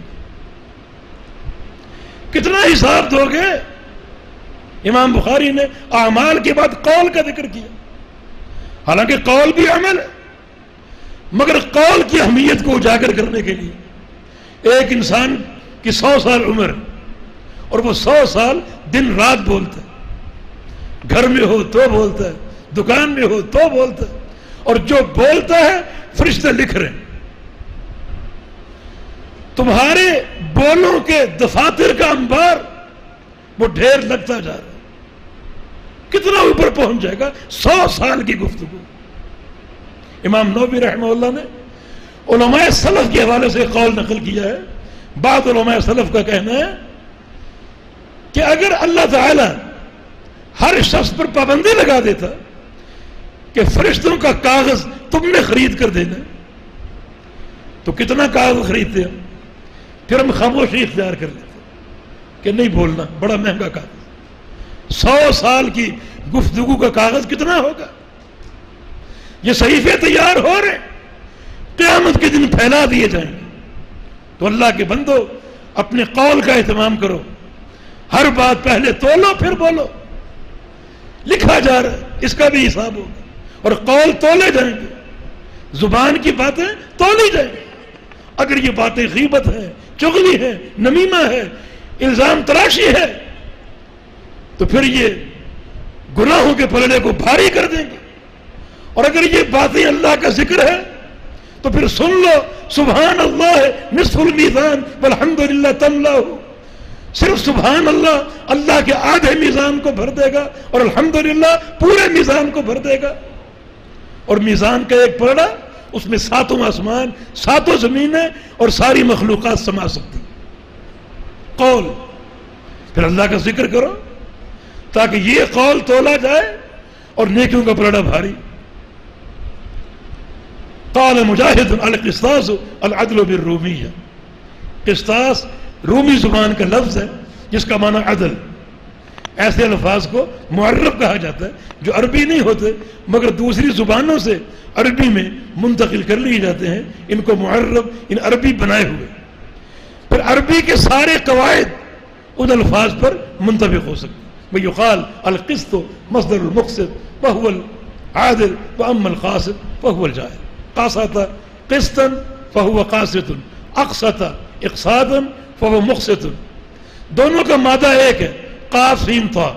کتنا حساب دو گے؟ امام بخاری نے اعمال کے بعد قول کا ذکر کیا. حالانکہ قول بھی عمل ہے، مگر قول کی اہمیت کو اجاگر کرنے کے لیے ایک انسان کی 100 سال عمر اور وہ 100 سال دن رات بولتا ہے. گھر میں ہو تو بولتا ہے، دکان میں ہو تو بولتا ہے، اور جو بولتا ہے فرشتے لکھ رہے ہیں. تمہارے بولوں کے دفاتر کا انبار وہ ڈھیر لگتا جا رہا ہے. کتنا اوپر پہنچ جائے گا؟ 100 سال کی گفتگو. امام نووی رحمہ اللہ نے علماء سلف کے حوالے سے قول نقل کیا ہے. بعض علماء سلف کا کہنا ہے کہ اگر اللہ تعالی ہر شخص پر پابندی لگا دیتا کہ فرشتوں کا کاغذ تم نے خرید کر دینا، تو کتنا کاغذ خریدتے ہم؟ پھر ہم خاموشی اختیار کر لیتے کہ نہیں بولنا، بڑا مہنگا کاغذ. 100 سال کی گفتگو کا کاغذ کتنا ہوگا؟ یہ صحیفے تیار ہو رہے، قیامت کے دن پھیلا دیے جائیں گے. تو اللہ کے بندو اپنے قول کا اہتمام کرو. ہر بات پہلے تولو پھر بولو. لکھا جا رہا ہے، اس کا بھی حساب ہوگا. اور قول تولے جائیں گے، زبان کی باتیں تولی جائیں گی. اگر یہ باتیں غیبت ہے، چغلی ہے، نمیمہ ہے، الزام تراشی ہے، تو پھر یہ گناہوں کے پلڑے کو بھاری کر دیں گے. اور اگر یہ باتیں اللہ کا ذکر ہے تو پھر سن لو، سبحان اللہ نصف المیزان والحمدللہ تملأ. صرف سبحان اللہ اللہ کے آدھے میزان کو بھر دے گا اور الحمدللہ پورے میزان کو بھر دے گا. اور میزان کا ایک پلڑا، اس میں 7 آسمان، 7 زمینیں اور ساری مخلوقات سما سکتی. قول، پھر اللہ کا ذکر کرو تاکہ یہ قول تولا جائے اور نیکیوں کا پلڑا بھاری. قال مجاہد القسطاس العدل بالرومیہ، قسطاس رومی زبان کا لفظ ہے جس کا معنی عدل. ایسے الفاظ کو معرب کہا جاتا ہے جو عربی نہیں ہوتے مگر دوسری زبانوں سے عربی میں منتقل کر لیے جاتے ہیں، ان کو معرب، ان عربی بنائے ہوئے. پھر عربی کے سارے قواعد ان الفاظ پر منطبق ہو سکتے. ویقال القسط مصدر المقسط وهو العادل واما القاسط فهو الجائر. قاسط قسطا فهو قاسط، اقسط اقساطا فهو مقسط. دونوں کا مادہ ایک ہے، قاف سین طا،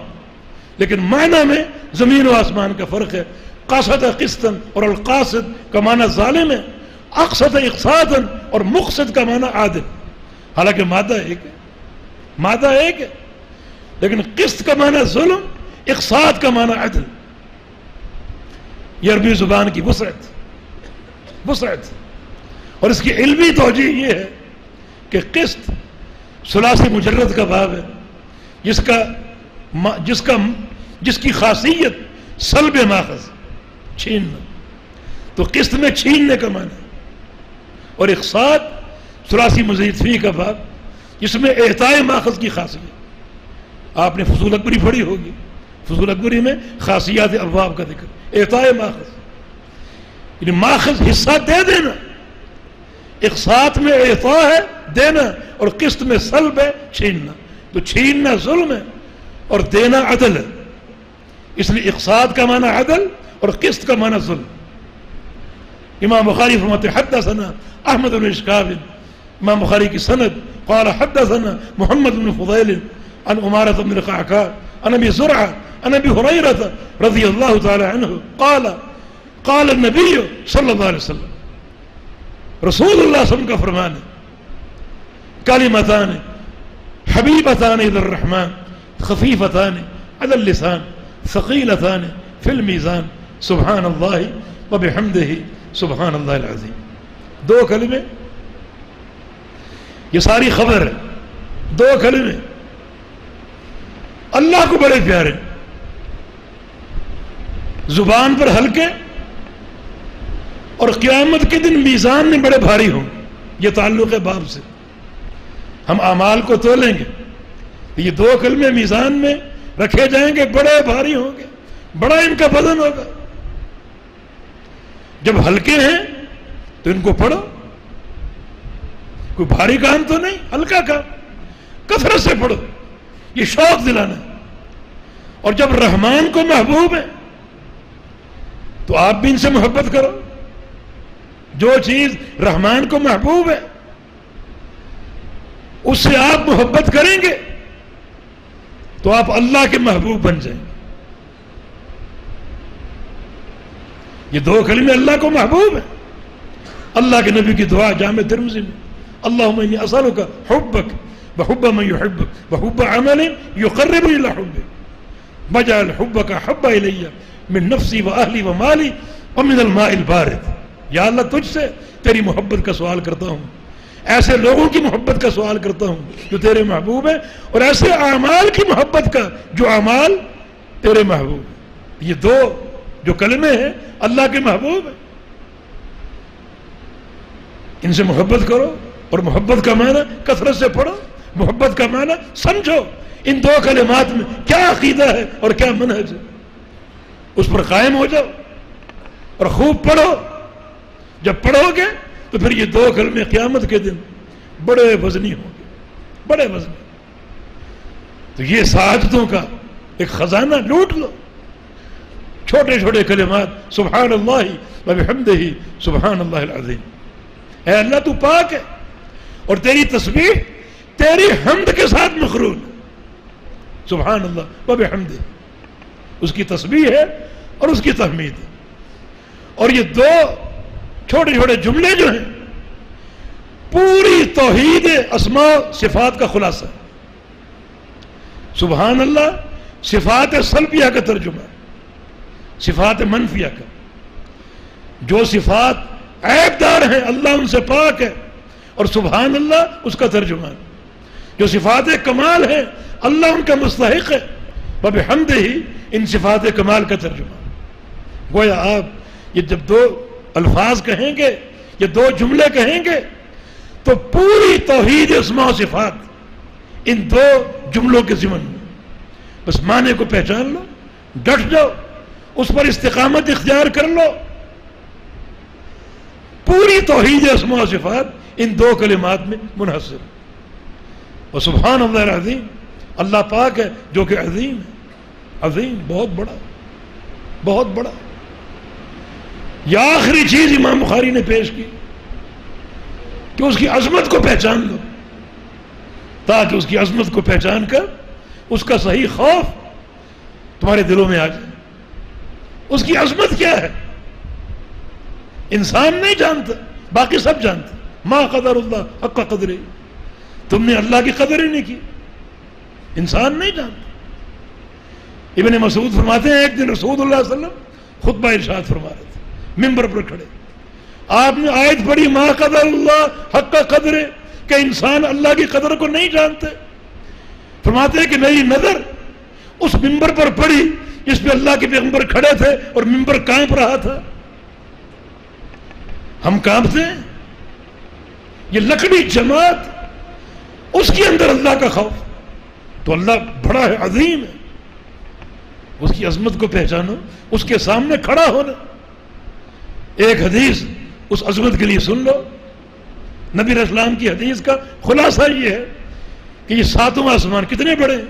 لیکن معنی میں زمین و آسمان کا فرق ہے. قاسط قسطا اور القاسط کا معنی ظالم ہے، اقسط اقساطا اور مقسط کا معنی عادل. حالانکہ مادہ ایک ہے، مادہ ایک ہے، لیکن قسط کا معنی ظلم، اقساط کا معنی عدل. یہ عربی زبان کی وسعت. اور اس کی علمی توجیہ یہ ہے کہ قسط ثلاثی مجرد کا باب ہے جس کی خاصیت سلب ماخذ، چھیننا. تو قسط میں چھیننے کا معنی ہے. اور اقساط ثلاثی مزید فی کا باب جس میں اعطاء ماخذ کی خاصیت. آپ نے فصول اکبری پڑھی ہوگی، فصول اکبری میں خاصیات ابواب کا ذکر. اعطاء ماخذ یعنی ماخذ حصہ دے دینا. اقساط میں اعطاء ہے، دینا، اور قسط میں سلب ہے، چھیننا. تو چھیننا ظلم ہے اور دینا عدل ہے. اس لیے اقساط کا معنی عدل اور قسط کا معنی ظلم. امام بخاری فرماتے حدثنا احمد بن اشکاب، امام بخاری کی سند، قال حدثنا محمد بن فضیل عن عمارة بن القعقاع عن ابي زرعة عن ابي هريرة رضي الله تعالى عنه قال النبي صلی اللہ علیہ وسلم، رسول اللہ صلی اللہ علیہ وسلم کا فرمان ہے، کلمتان حبیبتان الی الرحمن خفیفتان علی اللسان ثقیلتان فی المیزان سبحان اللہ وبحمدہ سبحان اللہ العظیم. دو کلمے، یہ ساری خبر ہے. دو کلمے اللہ کو بڑے پیارے، زبان پر ہلکے، اور قیامت کے دن میزان میں بڑے بھاری ہوں. یہ تعلق ہے باب سے. ہم اعمال کو تولیں گے، یہ دو کلمے میزان میں رکھے جائیں گے، بڑے بھاری ہوں گے، بڑا ان کا وزن ہوگا. جب ہلکے ہیں تو ان کو پڑھو، کوئی بھاری کام تو نہیں، ہلکا کام، کثرت سے پڑھو. یہ شوق دلانا ہے. اور جب رحمان کو محبوب ہے تو آپ بھی ان سے محبت کرو. جو چیز رحمان کو محبوب ہے اس سے آپ محبت کریں گے تو آپ اللہ کے محبوب بن جائیں گے. یہ دو کلمے اللہ کو محبوب ہے. اللہ کے نبی کی دعا جامع ترمذی میں، اللہم انی اسألک حبک وحب من يحبک وحب عمل يقرب الى حبک واجعل حبک حب الی من نفسی واہلی ومالی ومن الماء البارد. یا اللہ تجھ سے تیری محبت کا سوال کرتا ہوں، ایسے لوگوں کی محبت کا سوال کرتا ہوں جو تیرے محبوب ہیں، اور ایسے اعمال کی محبت کا جو اعمال تیرے محبوب ہیں. یہ دو جو کلمے ہیں اللہ کے محبوب ہیں، ان سے محبت کرو. اور محبت کا معنی کثرت سے پڑھو، محبت کا معنی سمجھو. ان دو کلمات میں کیا عقیدہ ہے اور کیا منہج ہے، اس پر قائم ہو جاؤ اور خوب پڑھو. جب پڑھو گے تو پھر یہ دو کلمے قیامت کے دن بڑے وزنی ہوں گے، بڑے وزنی. تو یہ سعادتوں کا ایک خزانہ لوٹ لو. چھوٹے چھوٹے کلمات، سبحان اللہ وبحمدہ سبحان اللہ العظیم. اے اللہ تو پاک ہے اور تیری تسبیح تیری حمد کے ساتھ مقرون ہے. سبحان اللہ وبحمدہ، اس کی تسبیح ہے اور اس کی تحمید ہے. اور یہ دو چھوٹے چھوٹے جملے جو ہیں پوری توحید اسماء صفات کا خلاصہ. سبحان اللہ صفات سلبیہ کا ترجمہ، صفات منفیہ کا. جو صفات عیب دار ہیں اللہ ان سے پاک ہے، اور سبحان اللہ اس کا ترجمہ. جو صفات کمال ہیں اللہ ان کا مستحق ہے، وبحمدہ ان صفات کمال کا ترجمہ. گویا آپ یہ جب دو الفاظ کہیں گے یا 2 جملے کہیں گے تو پوری توحید اسماء و صفات ان 2 جملوں کے ضمن میں، بس معنی کو پہچان لو، ڈٹ جاؤ، اس پر استقامت اختیار کر لو. پوری توحید اسماء و صفات ان 2 کلمات میں منحصر. اور سبحان اللہ العظیم، اللہ پاک ہے جو کہ عظیم ہے، عظیم، بہت بڑا، بہت بڑا. یہ آخری چیز امام بخاری نے پیش کی کہ اس کی عظمت کو پہچان لو، تاکہ اس کی عظمت کو پہچان کر اس کا صحیح خوف تمہارے دلوں میں آ جائے. اس کی عظمت کیا ہے انسان نہیں جانتا، باقی سب جانتے. ما قدر اللہ حق قدرہ، تم نے اللہ کی قدر ہی نہیں کی، انسان نہیں جانتا. ابن مسعود فرماتے ہیں ایک دن رسول اللہ صلی اللہ علیہ وسلم خطبہ ارشاد فرما رہے تھے، منبر پر کھڑے، آپ نے آیت پڑھی ما قدر اللہ حق قدرہ کہ انسان اللہ کی قدر کو نہیں جانتے. فرماتے ہیں کہ میری نظر اس منبر پر پڑی جس پہ اللہ کے پیغمبر کھڑے تھے اور منبر کانپ رہا تھا. ہم کانپتے ہیں، یہ لکڑی جماعت، اس کے اندر اللہ کا خوف. تو اللہ بڑا ہے، عظیم ہے، اس کی عظمت کو پہچانو، اس کے سامنے کھڑا ہونا. ایک حدیث اس عظمت کے لیے سن لو. نبی علیہ السلام کی حدیث کا خلاصہ یہ ہے کہ یہ 7 آسمان کتنے بڑے ہیں،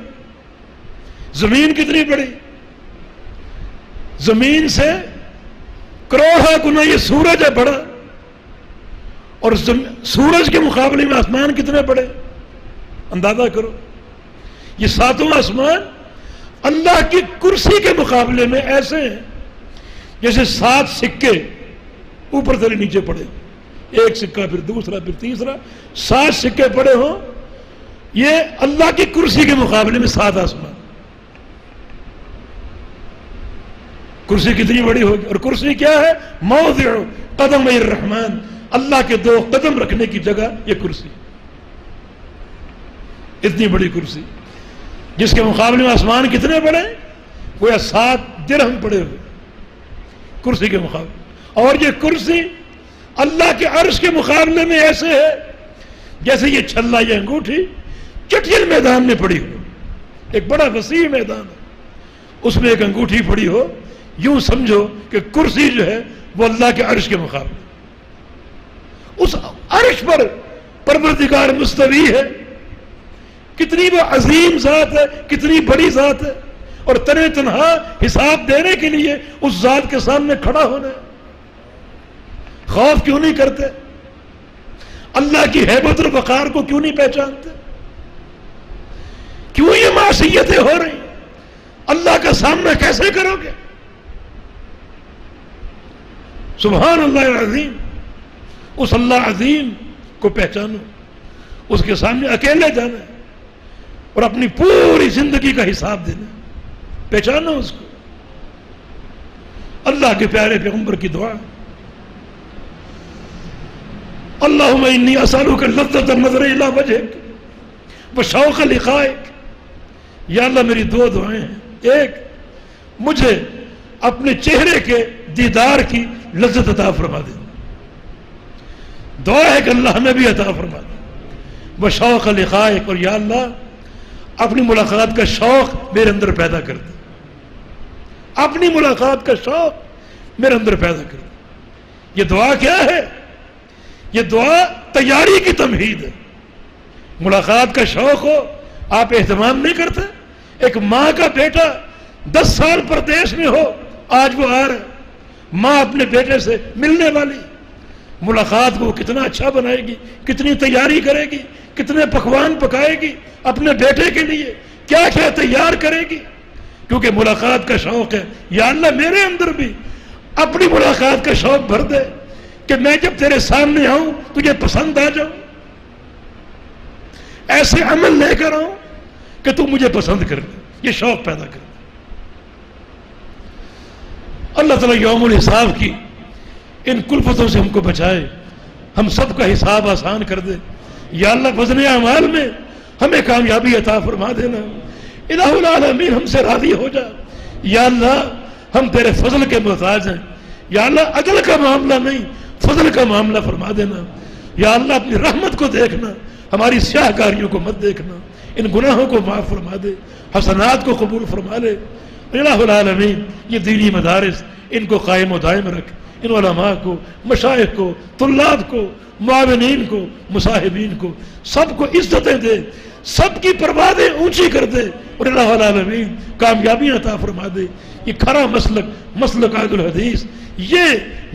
زمین کتنی بڑی، زمین سے کروڑا گنا یہ سورج ہے بڑا، اور سورج کے مقابلے میں آسمان کتنے بڑے، اندازہ کرو. یہ 7 آسمان اللہ کی کرسی کے مقابلے میں ایسے ہیں جیسے 7 سکے اوپر سے نیچے پڑے، ایک سکہ پھر دوسرا پھر تیسرا، 7 سکے پڑے ہوں. یہ اللہ کی کرسی کے مقابلے میں 7 آسمان. کرسی کتنی بڑی ہوگی، اور کرسی کیا ہے، موضع قدم الرحمن، اللہ کے 2 قدم رکھنے کی جگہ یہ کرسی. اتنی بڑی کرسی جس کے مقابلے میں آسمان کتنے بڑے، وہ 7 درہم پڑے ہوئے کرسی کے مقابلے. اور یہ کرسی اللہ کے عرش کے مقابلے میں ایسے ہے جیسے یہ چھلا یا انگوٹھی چٹیل میدان میں پڑی ہو. ایک بڑا وسیع میدان ہے، اس میں ایک انگوٹھی پڑی ہو، یوں سمجھو کہ کرسی جو ہے وہ اللہ کے عرش کے مقابلے. اس عرش پر پروردگار مستوی ہے. کتنی وہ عظیم ذات ہے، کتنی بڑی ذات ہے، اور تنہا تنہا حساب دینے کے لیے اس ذات کے سامنے کھڑا ہونا ہے. خوف کیوں نہیں کرتے؟ اللہ کی ہیبت اور وقار کو کیوں نہیں پہچانتے؟ کیوں یہ معصیتیں ہو رہی؟ اللہ کا سامنا کیسے کرو گے؟ سبحان اللہ العظیم. اس اللہ عظیم کو پہچانو، اس کے سامنے اکیلے جانا ہے اور اپنی پوری زندگی کا حساب دینا. پہچانو اس کو. اللہ کے پیارے پیغمبر کی دعا، اللہم انی اسألک لذۃ النظر الی وجہک وشوق لقائک. یا اللہ میری 2 دعائیں ہیں. ایک، مجھے اپنے چہرے کے دیدار کی لذت عطا فرما دے. دعا ہے کہ اللہ ہمیں بھی عطا فرما دے. وشوق لقائک، اور یا اللہ اپنی ملاقات کا شوق میرے اندر پیدا کر دے. اپنی ملاقات کا شوق میرے اندر پیدا کر دے. یہ دعا کیا ہے؟ یہ دعا تیاری کی تمہید ہے. ملاقات کا شوق ہو، آپ اہتمام نہیں کرتے. ایک ماں کا بیٹا 10 سال پردیش میں ہو، آج وہ آ رہا ہے، ماں اپنے بیٹے سے ملنے والی، ملاقات کو کتنا اچھا بنائے گی، کتنی تیاری کرے گی، کتنے پکوان پکائے گی اپنے بیٹے کے لیے، کیا کیا تیار کرے گی، کیونکہ ملاقات کا شوق ہے. یا اللہ میرے اندر بھی اپنی ملاقات کا شوق بھر دے کہ میں جب تیرے sامنے آؤں تجھے پسند آ جاؤں، ایسے عمل لے کر آؤں کہ تو مجھے پسند کر لے. یہ شوق پیدا کر. اللہ تعالیٰ یوم الحساب کی ان کلفتوں سے ہم کو بچائے، ہم سب کا حساب آسان کر دے. یا اللہ وزن اعمال میں ہمیں کامیابی عطا فرما دینا. الہ العالمین ہم سے راضی ہو جا. یا اللہ ہم تیرے فضل کے محتاج ہیں. یا اللہ عدل کا معاملہ نہیں، فضل کا معاملہ فرما دینا. یا اللہ اپنی رحمت کو دیکھنا، ہماری سیاہ کاریوں کو مت دیکھنا، ان گناہوں کو معاف فرما دے، حسنات کو قبول فرما لے. الہ العالمین یہ دینی مدارس ان کو قائم و دائم رکھ، ان علماء کو، مشائخ کو، طلاب کو، معاونین کو، مصاحبین کو، سب کو عزتیں دے، سب کی پروازیں اونچی کر دے، اور الہ العالمین کامیابیاں عطا فرما دے. یہ کھرا مسلک اہل الحدیث، یہ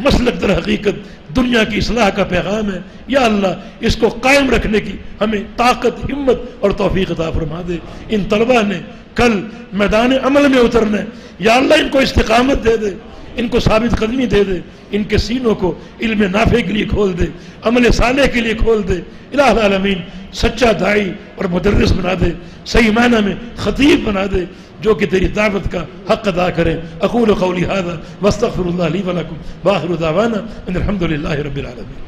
مسلک در حقیقت دنیا کی اصلاح کا پیغام ہے. یا اللہ اس کو قائم رکھنے کی ہمیں طاقت، ہمت اور توفیق عطا فرما دے. ان طلبہ نے کل میدان عمل میں اترنا ہے، یا اللہ ان کو استقامت دے دے، ان کو ثابت قدمی دے دے، ان کے سینوں کو علم نافع کے لیے کھول دے، عمل صالح کے لیے کھول دے. الہ العالمین سچا داعی اور مدرس بنا دے، صحیح معنی میں خطیب بنا دے، جو کہ تیری دعوت کا حق ادا کریں. اقول قولی ھذا واستغفر اللہ لی ولکم، وآخر دعوانا ان الحمد للہ رب العالمین.